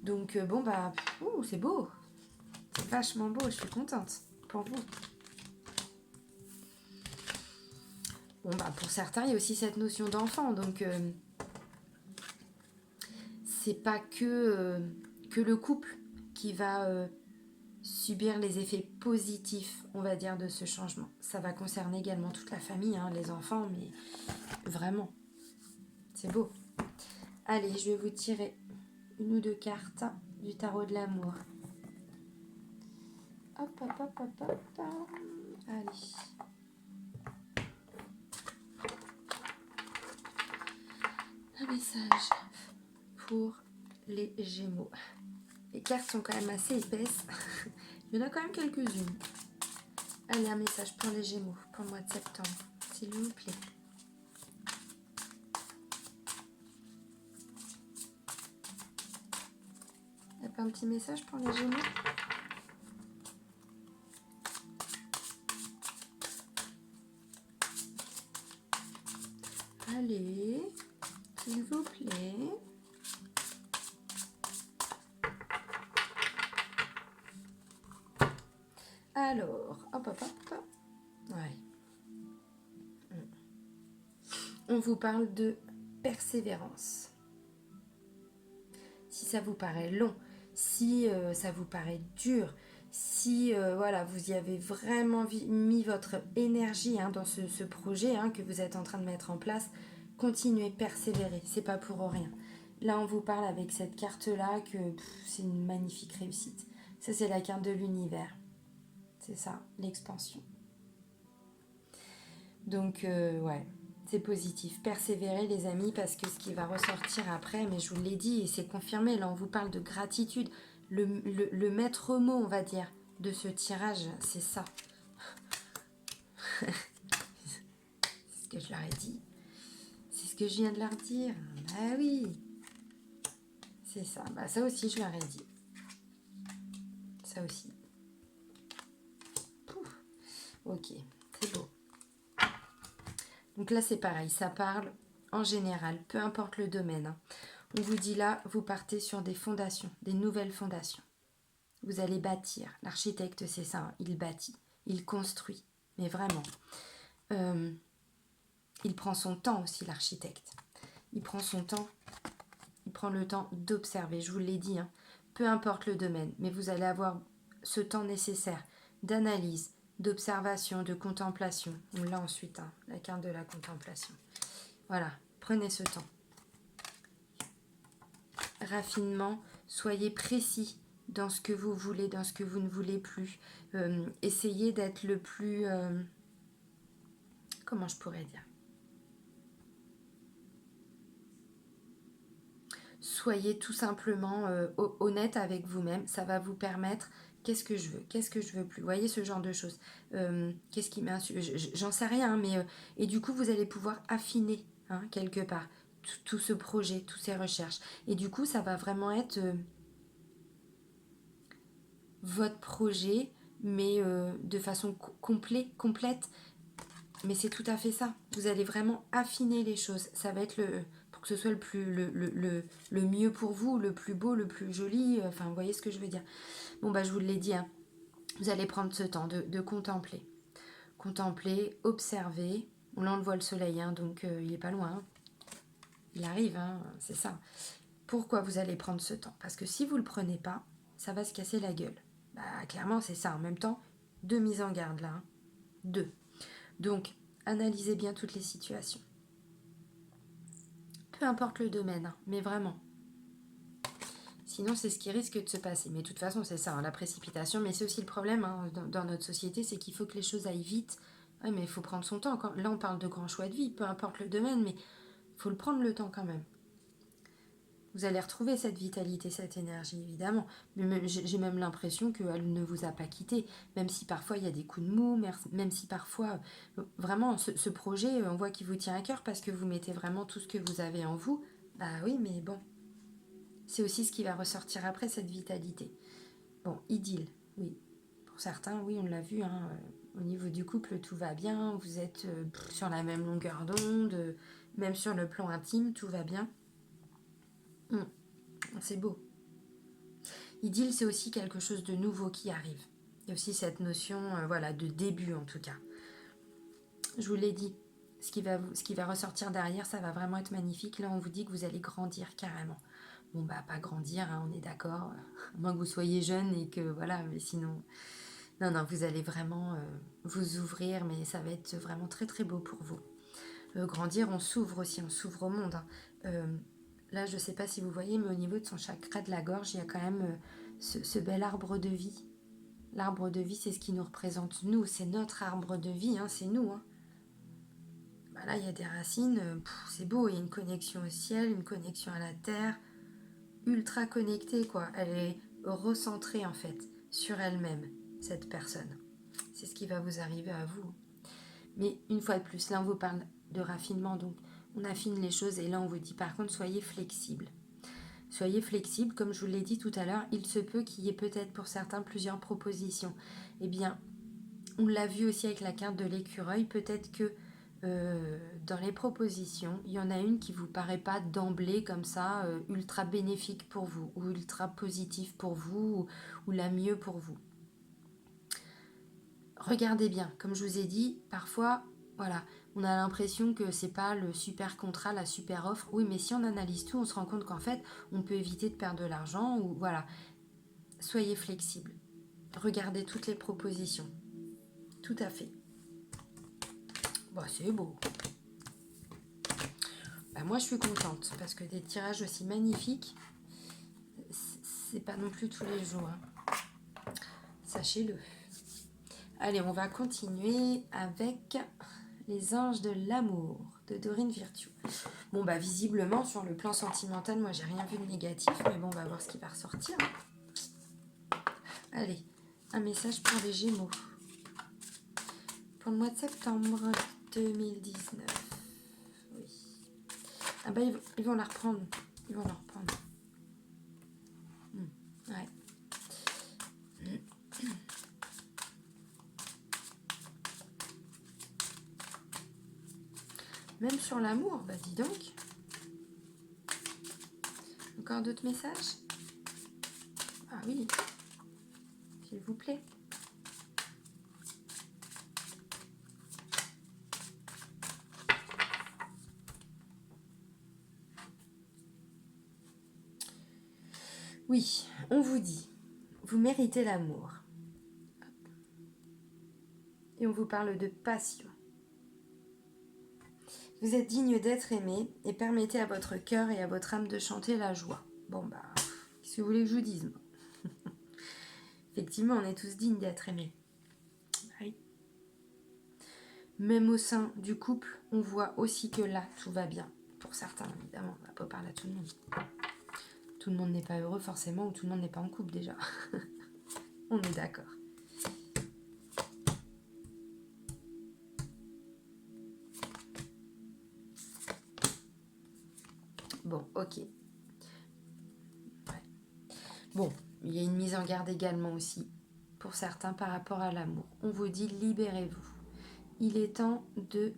Donc bon bah, c'est beau. C'est vachement beau, je suis contente pour vous. Bon bah pour certains, il y a aussi cette notion d'enfant, donc c'est pas que le couple qui va subir les effets positifs, on va dire, de ce changement. Ça va concerner également toute la famille, hein, les enfants, mais vraiment, c'est beau. Allez, je vais vous tirer une ou deux cartes du tarot de l'amour. Hop, hop, hop, hop, hop. Allez. Un message pour les Gémeaux. Les cartes sont quand même assez épaisses. Il y en a quand même quelques-unes. Allez, un message pour les Gémeaux, pour le mois de septembre, s'il vous plaît. Il n'y a pas un petit message pour les Gémeaux? Allez, s'il vous plaît. Alors, hop, hop, hop. Ouais. On vous parle de persévérance. Si ça vous paraît long, si ça vous paraît dur, si voilà, vous y avez vraiment mis votre énergie dans ce projet que vous êtes en train de mettre en place, continuez, persévérez, c'est pas pour rien. Là, on vous parle avec cette carte-là que c'est une magnifique réussite. Ça, c'est la carte de l'univers. C'est ça, l'expansion. Donc, ouais, c'est positif. Persévérez, les amis, parce que ce qui va ressortir après, mais je vous l'ai dit, et c'est confirmé, là, on vous parle de gratitude. Le maître mot, on va dire, de ce tirage, c'est ça. C'est ce que je leur ai dit. C'est ce que je viens de leur dire. Ah oui. C'est ça. Bah, ça aussi, je leur ai dit. Ça aussi. Pouf. Ok, c'est beau. Donc là, c'est pareil. Ça parle en général, peu importe le domaine. On vous dit là, vous partez sur des fondations, des nouvelles fondations. Vous allez bâtir. L'architecte, c'est ça. Il bâtit. Il construit. Mais vraiment. Il prend son temps aussi, l'architecte. Il prend son temps. Il prend le temps d'observer. Je vous l'ai dit. Peu importe le domaine. Mais vous allez avoir ce temps nécessaire d'analyse, d'observation, de contemplation. On l'a ensuite, la carte de la contemplation. Voilà. Prenez ce temps. Raffinement. Soyez précis dans ce que vous voulez, dans ce que vous ne voulez plus. Essayez d'être le plus... comment je pourrais dire? Soyez tout simplement honnête avec vous-même. Ça va vous permettre... Qu'est-ce que je veux? Qu'est-ce que je veux plus? Vous voyez ce genre de choses. Qu'est-ce qui m'insulte? J'en sais rien, mais... et du coup, vous allez pouvoir affiner, quelque part, tout ce projet, toutes ces recherches. Et du coup, ça va vraiment être... votre projet, mais de façon complète. Mais c'est tout à fait ça. Vous allez vraiment affiner les choses. Ça va être pour que ce soit le mieux pour vous, le plus beau, le plus joli. Enfin, vous voyez ce que je veux dire. Bon, bah, je vous l'ai dit. Vous allez prendre ce temps de contempler. Contempler, observer. Là, on le voit le soleil, donc il n'est pas loin. Il arrive, c'est ça. Pourquoi vous allez prendre ce temps? Parce que si vous ne le prenez pas, ça va se casser la gueule. Bah, clairement, c'est ça. En même temps, 2 mises en garde là. 2. Donc, analysez bien toutes les situations. Peu importe le domaine, mais vraiment. Sinon, c'est ce qui risque de se passer. Mais de toute façon, c'est ça, la précipitation. Mais c'est aussi le problème dans notre société, c'est qu'il faut que les choses aillent vite. Ouais, mais il faut prendre son temps. Là, on parle de grands choix de vie, peu importe le domaine, mais il faut le prendre le temps quand même. Vous allez retrouver cette vitalité, cette énergie, évidemment. Mais j'ai même l'impression qu'elle ne vous a pas quitté. Même si parfois il y a des coups de mou, même si parfois, vraiment, ce projet, on voit qu'il vous tient à cœur parce que vous mettez vraiment tout ce que vous avez en vous. Bah oui, mais bon. C'est aussi ce qui va ressortir après, cette vitalité. Bon, idylle, oui. Pour certains, oui, on l'a vu, au niveau du couple, tout va bien. Vous êtes sur la même longueur d'onde. Même sur le plan intime, tout va bien. C'est beau. Idylle, c'est aussi quelque chose de nouveau qui arrive. Il y a aussi cette notion de début, en tout cas. Je vous l'ai dit, ce qui va ressortir derrière, ça va vraiment être magnifique. Là, on vous dit que vous allez grandir carrément. Bon, bah, pas grandir, on est d'accord. À moins que vous soyez jeune et que, voilà, mais sinon... Non, vous allez vraiment vous ouvrir, mais ça va être vraiment très, très beau pour vous. Grandir, on s'ouvre aussi, on s'ouvre au monde. Là, je ne sais pas si vous voyez, mais au niveau de son chakra de la gorge, il y a quand même ce bel arbre de vie. L'arbre de vie, c'est ce qui nous représente, nous. C'est notre arbre de vie, c'est nous. Bah là, il y a des racines, c'est beau. Il y a une connexion au ciel, une connexion à la terre. Ultra connectée, quoi. Elle est recentrée, en fait, sur elle-même, cette personne. c'est ce qui va vous arriver à vous. Mais une fois de plus, là on vous parle de raffinement, donc on affine les choses et là on vous dit par contre soyez flexible. Soyez flexible, comme je vous l'ai dit tout à l'heure, il se peut qu'il y ait peut-être pour certains plusieurs propositions. Eh bien, on l'a vu aussi avec la carte de l'écureuil, peut-être que dans les propositions, il y en a une qui ne vous paraît pas d'emblée comme ça ultra bénéfique pour vous, ou ultra positive pour vous, ou la mieux pour vous. Regardez bien, comme je vous ai dit, parfois, voilà, on a l'impression que c'est pas le super contrat, la super offre. Oui, mais si on analyse tout, on se rend compte qu'en fait, on peut éviter de perdre de l'argent, ou voilà. Soyez flexible. Regardez toutes les propositions. Tout à fait. Bah, c'est beau. Bah, moi, je suis contente parce que des tirages aussi magnifiques, c'est pas non plus tous les jours. Hein. Sachez-le. Allez, on va continuer avec les anges de l'amour de Dorine Virtue. Bon, bah, visiblement, sur le plan sentimental, moi, j'ai rien vu de négatif, mais bon, on va voir ce qui va ressortir. Allez, un message pour les Gémeaux. Pour le mois de septembre 2019. Oui. Ah bah ils vont la reprendre. Ils vont la reprendre. Ouais. Même sur l'amour, bah dis donc. Encore d'autres messages? Ah oui. S'il vous plaît. Oui, on vous dit, vous méritez l'amour. Et on vous parle de passion. Vous êtes digne d'être aimé et permettez à votre cœur et à votre âme de chanter la joie. Bon bah, qu'est-ce que vous voulez que je vous dise moi? Effectivement, on est tous dignes d'être aimés. Oui. Même au sein du couple, on voit aussi que là, tout va bien. Pour certains, évidemment, on ne va pas parler à tout le monde. Tout le monde n'est pas heureux forcément, ou tout le monde n'est pas en couple déjà. On est d'accord. Bon, ok. Ouais. Bon, il y a une mise en garde également aussi, pour certains par rapport à l'amour. On vous dit libérez-vous. Il est temps de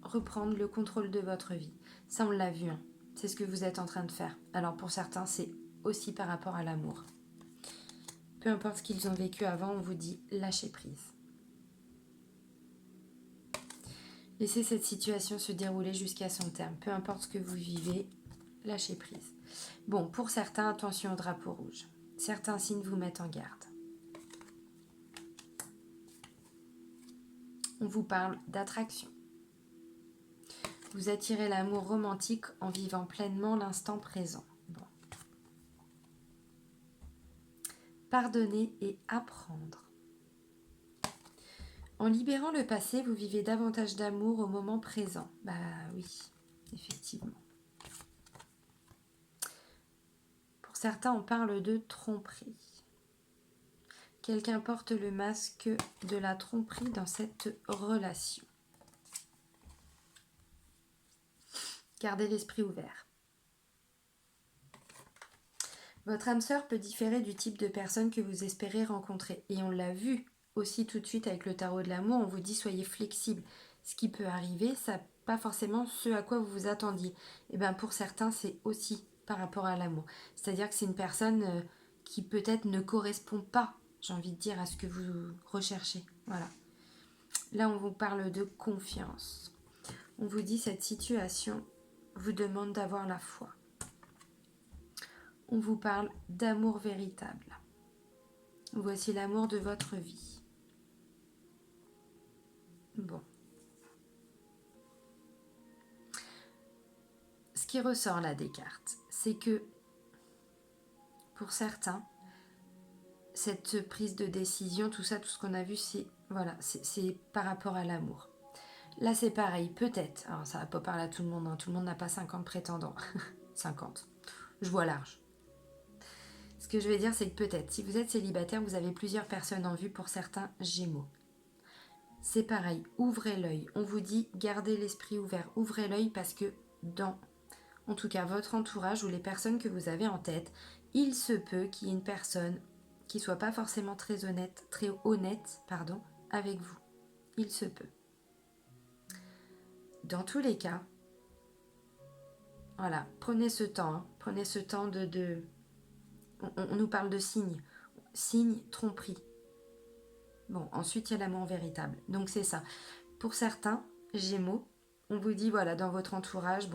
reprendre le contrôle de votre vie. Ça, on l'a vu, hein. C'est ce que vous êtes en train de faire. Alors pour certains, c'est aussi par rapport à l'amour. Peu importe ce qu'ils ont vécu avant, on vous dit lâchez prise. Laissez cette situation se dérouler jusqu'à son terme. Peu importe ce que vous vivez, lâchez prise. Bon, pour certains, attention au drapeau rouge. Certains signes vous mettent en garde. On vous parle d'attraction. Vous attirez l'amour romantique en vivant pleinement l'instant présent. Bon. Pardonner et apprendre. En libérant le passé, vous vivez davantage d'amour au moment présent. Bah oui, effectivement. Pour certains, on parle de tromperie. Quelqu'un porte le masque de la tromperie dans cette relation. Gardez l'esprit ouvert. Votre âme sœur peut différer du type de personne que vous espérez rencontrer. Et on l'a vu aussi tout de suite avec le tarot de l'amour, on vous dit soyez flexible. Ce qui peut arriver, ça n'est pas forcément ce à quoi vous vous attendiez. Et bien pour certains, c'est aussi par rapport à l'amour. C'est-à-dire que c'est une personne qui peut-être ne correspond pas, j'ai envie de dire, à ce que vous recherchez. Voilà. Là, on vous parle de confiance. On vous dit cette situation vous demande d'avoir la foi. On vous parle d'amour véritable. Voici l'amour de votre vie. Bon. Ce qui ressort là des cartes, c'est que pour certains, cette prise de décision, tout ça, tout ce qu'on a vu, c'est voilà, c'est par rapport à l'amour. Là, c'est pareil, peut-être. Alors, ça va pas parler à tout le monde, hein. Tout le monde n'a pas 50 prétendants. 50. Je vois large. Ce que je vais dire, c'est que peut-être, si vous êtes célibataire, vous avez plusieurs personnes en vue pour certains Gémeaux. c'est pareil, ouvrez l'œil. On vous dit, gardez l'esprit ouvert, ouvrez l'œil parce que dans, en tout cas, votre entourage ou les personnes que vous avez en tête, il se peut qu'il y ait une personne qui soit pas forcément très honnête, avec vous. Il se peut. Dans tous les cas, voilà, prenez ce temps, prenez ce temps de... On nous parle de signes, tromperie. Bon, ensuite, il y a l'amour véritable. Donc, c'est ça. Pour certains, Gémeaux, on vous dit, voilà, dans votre entourage,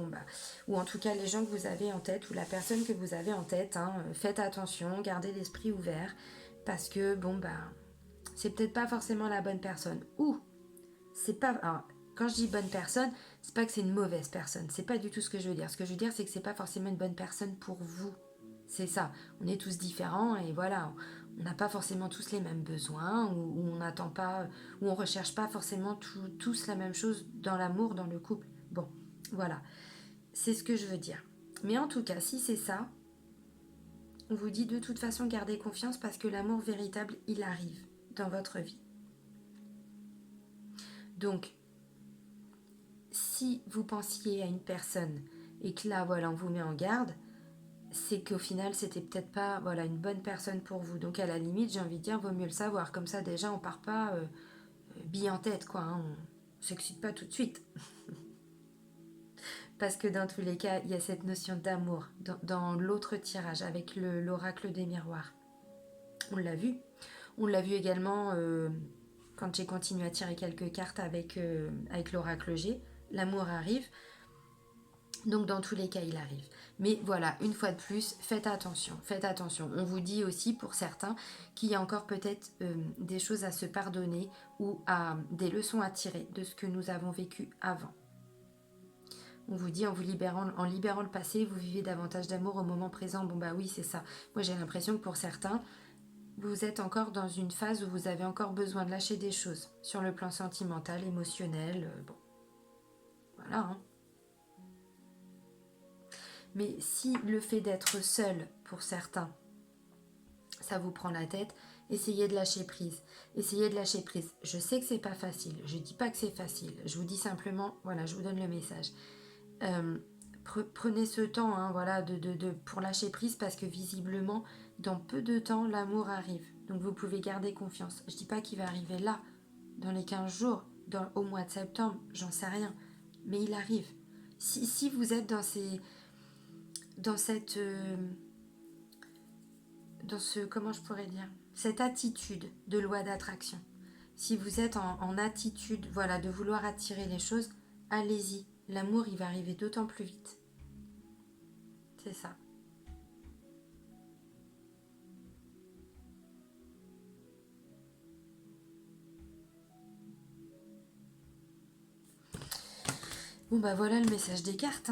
ou en tout cas, les gens que vous avez en tête, ou la personne que vous avez en tête, faites attention, gardez l'esprit ouvert, parce que, c'est peut-être pas forcément la bonne personne. Ou, c'est pas... Alors, quand je dis bonne personne, c'est pas que c'est une mauvaise personne. C'est pas du tout ce que je veux dire. Ce que je veux dire, c'est que c'est pas forcément une bonne personne pour vous. C'est ça. On est tous différents et voilà. On n'a pas forcément tous les mêmes besoins ou on n'attend pas, ou on recherche pas forcément tous la même chose dans l'amour, dans le couple. Bon, voilà. C'est ce que je veux dire. Mais en tout cas, si c'est ça, on vous dit de toute façon gardez confiance parce que l'amour véritable, il arrive dans votre vie. Donc, si vous pensiez à une personne et que là, voilà, on vous met en garde, c'est qu'au final, c'était peut-être pas une bonne personne pour vous. Donc, à la limite, j'ai envie de dire, vaut mieux le savoir. Comme ça, déjà, on part pas bille en tête, quoi. On s'excite pas tout de suite. Parce que dans tous les cas, il y a cette notion d'amour dans l'autre tirage avec l'oracle des miroirs. On l'a vu. On l'a vu également quand j'ai continué à tirer quelques cartes avec l'oracle G. L'amour arrive. Donc dans tous les cas, il arrive. Mais voilà, une fois de plus, faites attention, faites attention. On vous dit aussi pour certains qu'il y a encore peut-être des choses à se pardonner ou des leçons à tirer de ce que nous avons vécu avant. On vous dit en libérant le passé, vous vivez davantage d'amour au moment présent. Oui, c'est ça. Moi, j'ai l'impression que pour certains, vous êtes encore dans une phase où vous avez encore besoin de lâcher des choses sur le plan sentimental, émotionnel. Voilà, Mais si le fait d'être seul, pour certains, ça vous prend la tête, essayez de lâcher prise. Essayez de lâcher prise. Je sais que c'est pas facile. Je dis pas que c'est facile. Je vous dis simplement, voilà, je vous donne le message. Prenez ce temps, pour lâcher prise parce que visiblement, dans peu de temps, l'amour arrive. Donc vous pouvez garder confiance. Je dis pas qu'il va arriver là, dans les 15 jours, au mois de septembre, j'en sais rien. Mais il arrive. Si vous êtes dans comment je pourrais dire, cette attitude de loi d'attraction. Si vous êtes en attitude, de vouloir attirer les choses, allez-y. L'amour, il va arriver d'autant plus vite. C'est ça. Voilà le message des cartes,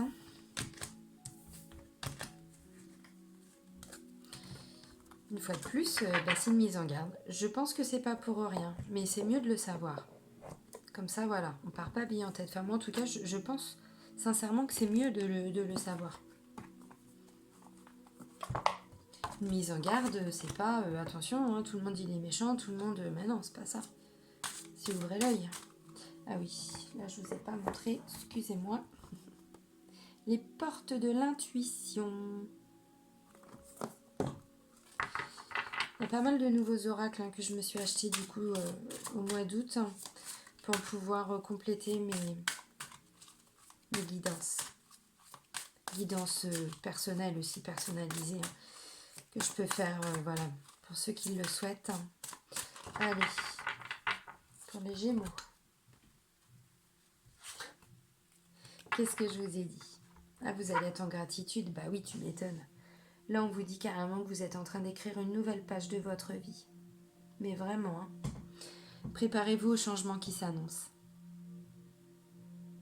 Une fois de plus, c'est une mise en garde. Je pense que c'est pas pour rien, mais c'est mieux de le savoir. Comme ça, voilà, on part pas bille en tête. Enfin, moi, en tout cas, je pense sincèrement que c'est mieux de le savoir. Une mise en garde, c'est pas attention, tout le monde il est méchant, tout le monde. Mais non, c'est pas ça. C'est ouvrez l'œil. Ah oui, là je vous ai pas montré, excusez-moi. Les portes de l'intuition. Il y a pas mal de nouveaux oracles que je me suis acheté du coup au mois d'août pour pouvoir compléter mes guidances. Guidances personnelles aussi, personnalisées, que je peux faire, pour ceux qui le souhaitent. Allez, pour les Gémeaux. Qu'est-ce que je vous ai dit? Ah, vous allez être en gratitude? Bah oui, tu m'étonnes. Là, on vous dit carrément que vous êtes en train d'écrire une nouvelle page de votre vie. Mais vraiment, préparez-vous au changement qui s'annonce.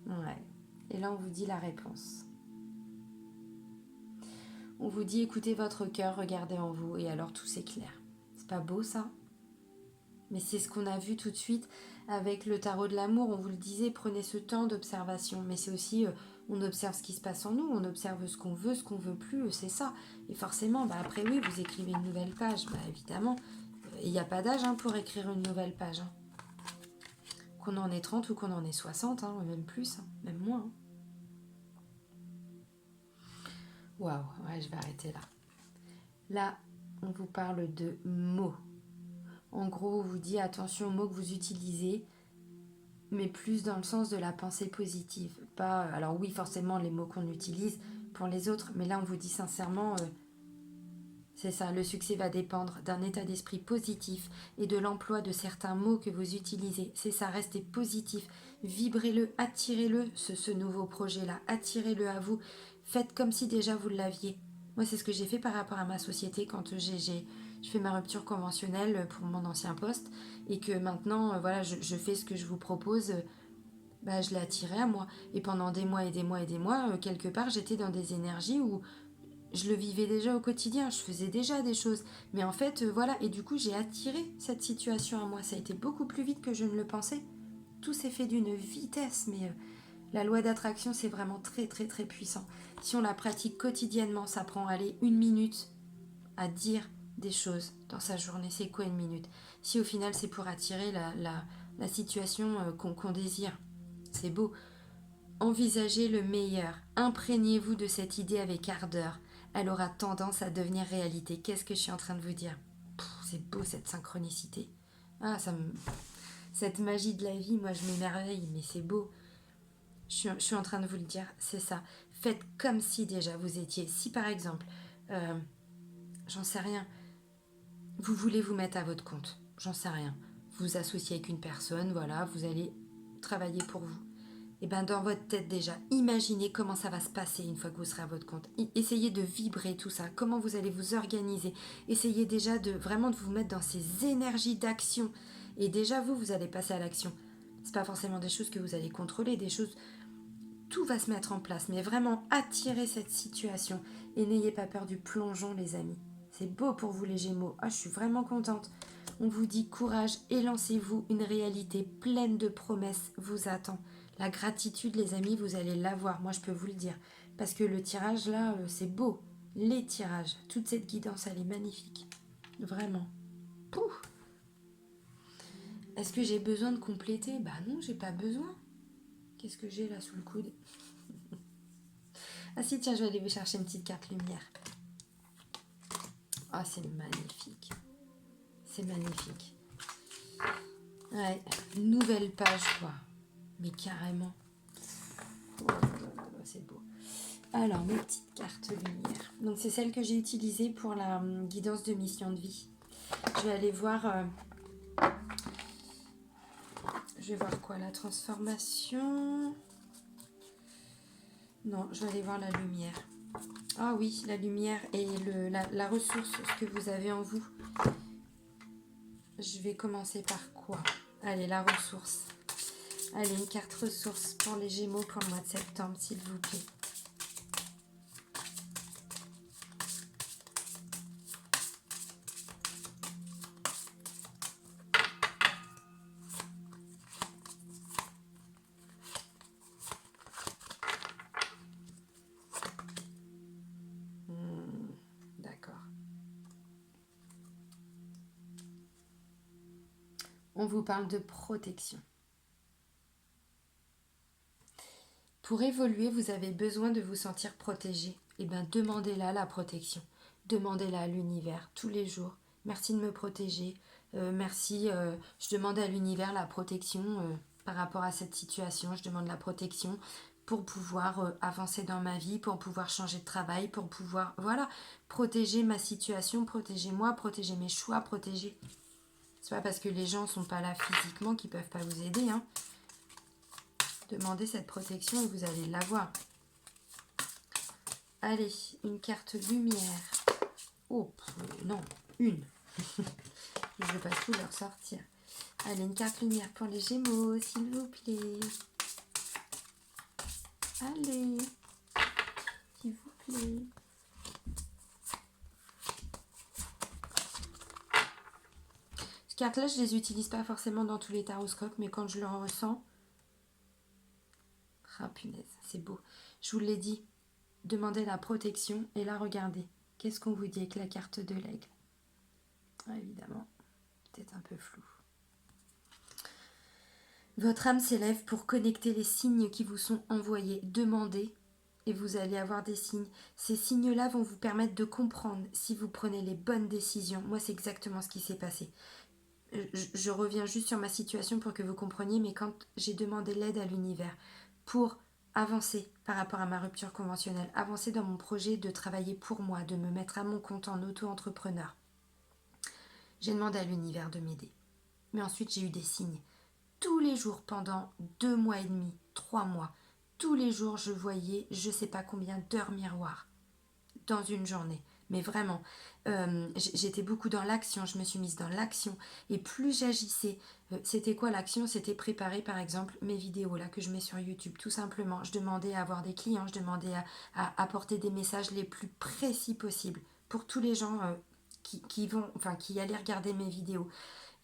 Ouais. Et là, on vous dit la réponse. On vous dit écoutez votre cœur, regardez en vous, et alors tout s'éclaire. C'est pas beau ça? Mais c'est ce qu'on a vu tout de suite avec le tarot de l'amour. On vous le disait, prenez ce temps d'observation. Mais c'est aussi, on observe ce qui se passe en nous, on observe ce qu'on veut plus, c'est ça. Et forcément, après oui, vous écrivez une nouvelle page, évidemment. Il n'y a pas d'âge pour écrire une nouvelle page. qu'on en ait 30 ou qu'on en ait 60, hein, même plus, hein, même moins. Hein. Waouh, ouais, je vais arrêter là. Là, on vous parle de mots. En gros, on vous dit attention aux mots que vous utilisez, mais plus dans le sens de la pensée positive. Pas, alors oui, forcément, les mots qu'on utilise pour les autres, mais là, on vous dit sincèrement, c'est ça, le succès va dépendre d'un état d'esprit positif et de l'emploi de certains mots que vous utilisez. C'est ça, restez positif, vibrez-le, attirez-le, ce nouveau projet-là, attirez-le à vous. Faites comme si déjà vous l'aviez. Moi, c'est ce que j'ai fait par rapport à ma société quand je fais ma rupture conventionnelle pour mon ancien poste et que maintenant, voilà, je fais ce que je vous propose. Je l'ai attiré à moi. Et pendant des mois et des mois et des mois, quelque part, j'étais dans des énergies où je le vivais déjà au quotidien, je faisais déjà des choses. Mais en fait, voilà, et du coup, j'ai attiré cette situation à moi. Ça a été beaucoup plus vite que je ne le pensais. Tout s'est fait d'une vitesse, mais la loi d'attraction, c'est vraiment très, très, très puissant. Si on la pratique quotidiennement, ça prend, allez, 1 minute à dire des choses dans sa journée. C'est quoi 1 minute? Si au final, c'est pour attirer la situation qu'on désire, c'est beau. Envisagez le meilleur. Imprégnez-vous de cette idée avec ardeur. Elle aura tendance à devenir réalité. Qu'est-ce que je suis en train de vous dire? C'est beau cette synchronicité. Ah, cette magie de la vie, moi je m'émerveille, mais c'est beau. Je suis en train de vous le dire, c'est ça. Faites comme si déjà vous étiez. Si par exemple, j'en sais rien, vous voulez vous mettre à votre compte, j'en sais rien. Vous vous associez avec une personne, voilà, vous allez travailler pour vous. Et bien dans votre tête déjà, imaginez comment ça va se passer une fois que vous serez à votre compte. Essayez de vibrer tout ça, comment vous allez vous organiser. Essayez déjà de vraiment de vous mettre dans ces énergies d'action. Et déjà vous allez passer à l'action. C'est pas forcément des choses que vous allez contrôler, des choses... Tout va se mettre en place, mais vraiment attirez cette situation. Et n'ayez pas peur du plongeon, les amis. C'est beau pour vous les Gémeaux. Ah, je suis vraiment contente. On vous dit courage et lancez-vous. Une réalité pleine de promesses vous attend. La gratitude, les amis, vous allez l'avoir. Moi, je peux vous le dire. Parce que le tirage, là, c'est beau. Les tirages. Toute cette guidance, elle est magnifique. Vraiment. Pouf. Est-ce que j'ai besoin de compléter? Bah non, j'ai pas besoin. Qu'est-ce que j'ai là sous le coude? Ah si, tiens, je vais aller vous chercher une petite carte lumière. Ah, c'est magnifique. C'est magnifique. Ouais, nouvelle page, quoi. Mais carrément. Oh, c'est beau. Alors, mes petites cartes lumière. Donc, c'est celle que j'ai utilisée pour la guidance de mission de vie. Je vais aller voir... je vais voir quoi? La transformation... Non, je vais aller voir la lumière. Ah oui, la lumière et la ressource, ce que vous avez en vous. Je vais commencer par quoi? Allez, la ressource. Allez, une carte ressource pour les Gémeaux pour le mois de septembre, s'il vous plaît. D'accord. On vous parle de protection. Pour évoluer, vous avez besoin de vous sentir protégé. Eh bien, demandez-la la protection. Demandez-la à l'univers tous les jours. Merci de me protéger. Merci. Je demande à l'univers la protection par rapport à cette situation. Je demande la protection pour pouvoir avancer dans ma vie, pour pouvoir changer de travail, pour pouvoir, voilà, protéger ma situation, protéger moi, protéger mes choix, protéger... C'est pas parce que les gens sont pas là physiquement qu'ils peuvent pas vous aider, hein. Demandez cette protection et vous allez l'avoir. Allez, une carte lumière. Oh, non, une. Je ne vais pas tout leur sortir. Allez, une carte lumière pour les Gémeaux, s'il vous plaît. Allez, s'il vous plaît. Ces cartes-là, je ne les utilise pas forcément dans tous les taroscopes, mais quand je le ressens... Ah, punaise, c'est beau. Je vous l'ai dit, demandez la protection et là, regardez. Qu'est-ce qu'on vous dit avec la carte de l'aigle? Ah, évidemment, peut-être un peu flou. Votre âme s'élève pour connecter les signes qui vous sont envoyés. Demandez et vous allez avoir des signes. Ces signes-là vont vous permettre de comprendre si vous prenez les bonnes décisions. Moi, c'est exactement ce qui s'est passé. Je reviens juste sur ma situation pour que vous compreniez, mais quand j'ai demandé l'aide à l'univers pour avancer par rapport à ma rupture conventionnelle, avancer dans mon projet de travailler pour moi, de me mettre à mon compte en auto-entrepreneur, j'ai demandé à l'univers de m'aider. Mais ensuite, j'ai eu des signes. Tous les jours, pendant 2 mois et demi, 3 mois, tous les jours, je voyais je ne sais pas combien d'heures miroirs dans une journée. Mais vraiment, j'étais beaucoup dans l'action, je me suis mise dans l'action. Et plus j'agissais, c'était quoi l'action? C'était préparer par exemple mes vidéos là que je mets sur YouTube, tout simplement. Je demandais à avoir des clients, je demandais à apporter des messages les plus précis possibles pour tous les gens qui allaient regarder mes vidéos.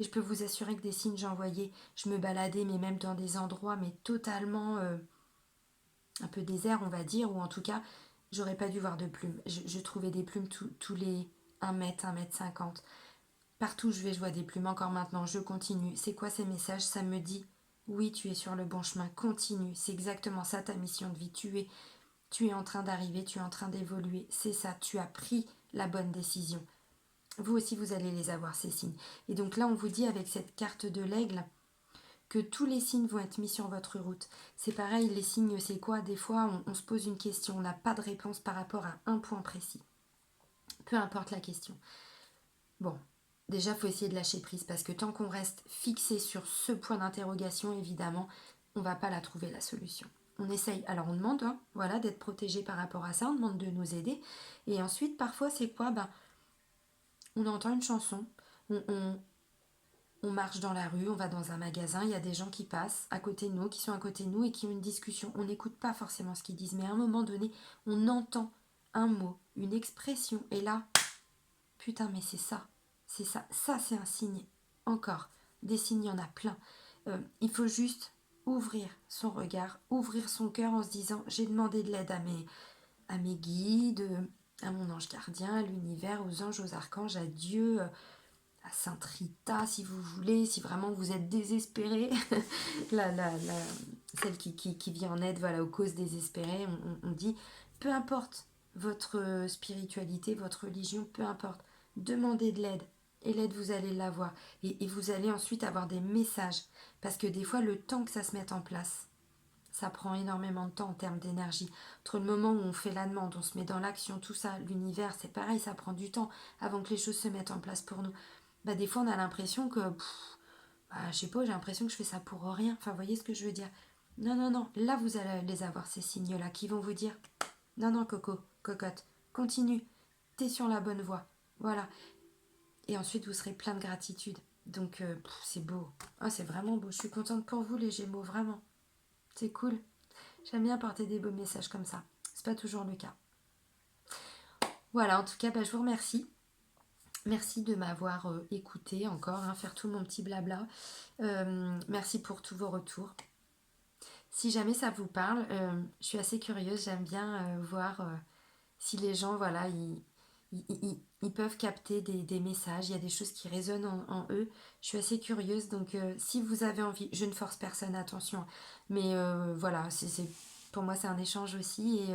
Et je peux vous assurer que des signes j'envoyais, je me baladais, mais même dans des endroits mais totalement un peu désert, on va dire, ou en tout cas, j'aurais pas dû voir de plumes. Je trouvais des plumes tous les 1 mètre, 1 mètre 50. Partout où je vais, je vois des plumes. Encore maintenant, je continue. C'est quoi ces messages? Ça me dit, oui, tu es sur le bon chemin, continue. C'est exactement ça ta mission de vie. Tu es en train d'arriver, tu es en train d'évoluer. C'est ça, tu as pris la bonne décision. Vous aussi, vous allez les avoir, ces signes. Et donc là, on vous dit avec cette carte de l'aigle, que tous les signes vont être mis sur votre route. C'est pareil, les signes, c'est quoi? Des fois, on se pose une question, on n'a pas de réponse par rapport à un point précis. Peu importe la question. Bon, déjà, il faut essayer de lâcher prise, parce que tant qu'on reste fixé sur ce point d'interrogation, évidemment, on ne va pas la trouver, la solution. On essaye, alors on demande voilà, d'être protégé par rapport à ça, on demande de nous aider. Et ensuite, parfois, c'est quoi? On entend une chanson, on marche dans la rue, on va dans un magasin, il y a des gens qui passent à côté de nous, qui sont à côté de nous et qui ont une discussion. On n'écoute pas forcément ce qu'ils disent, mais à un moment donné, on entend un mot, une expression, et là, putain, mais c'est ça. C'est ça. Ça, c'est un signe. Encore. Des signes, il y en a plein. Il faut juste ouvrir son regard, ouvrir son cœur en se disant, j'ai demandé de l'aide à mes guides, à mon ange gardien, à l'univers, aux anges, aux archanges, à Dieu, à Sainte Rita, si vous voulez, si vraiment vous êtes désespéré, celle qui vient en aide, voilà, aux causes désespérées, on dit, peu importe votre spiritualité, votre religion, peu importe, demandez de l'aide, et l'aide, vous allez l'avoir, et vous allez ensuite avoir des messages, parce que des fois, le temps que ça se mette en place, ça prend énormément de temps en termes d'énergie. Entre le moment où on fait la demande, on se met dans l'action, tout ça, l'univers, c'est pareil, ça prend du temps avant que les choses se mettent en place pour nous. Des fois, on a l'impression que, je sais pas, j'ai l'impression que je fais ça pour rien. Enfin, vous voyez ce que je veux dire? Non, non, non. Là, vous allez les avoir, ces signes-là, qui vont vous dire, non, non, Coco, cocotte, continue. T'es sur la bonne voie. Voilà. Et ensuite, vous serez plein de gratitude. Donc, c'est beau. Oh, c'est vraiment beau. Je suis contente pour vous, les Gémeaux, vraiment. C'est cool. J'aime bien porter des beaux messages comme ça. C'est pas toujours le cas. Voilà, en tout cas, je vous remercie. Merci de m'avoir écouté encore, faire tout mon petit blabla. Merci pour tous vos retours. Si jamais ça vous parle, je suis assez curieuse, j'aime bien voir si les gens, voilà, ils peuvent capter des messages, il y a des choses qui résonnent en eux. Je suis assez curieuse, donc si vous avez envie, je ne force personne, attention, mais voilà, pour moi c'est un échange aussi et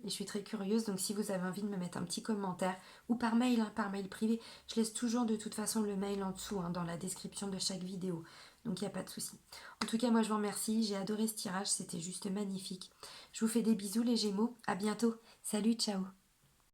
je suis très curieuse, donc si vous avez envie de me mettre un petit commentaire ou par mail privé, je laisse toujours de toute façon le mail en dessous, dans la description de chaque vidéo, donc il n'y a pas de souci. En tout cas, moi je vous remercie, j'ai adoré ce tirage, c'était juste magnifique. Je vous fais des bisous les Gémeaux, à bientôt, salut, ciao.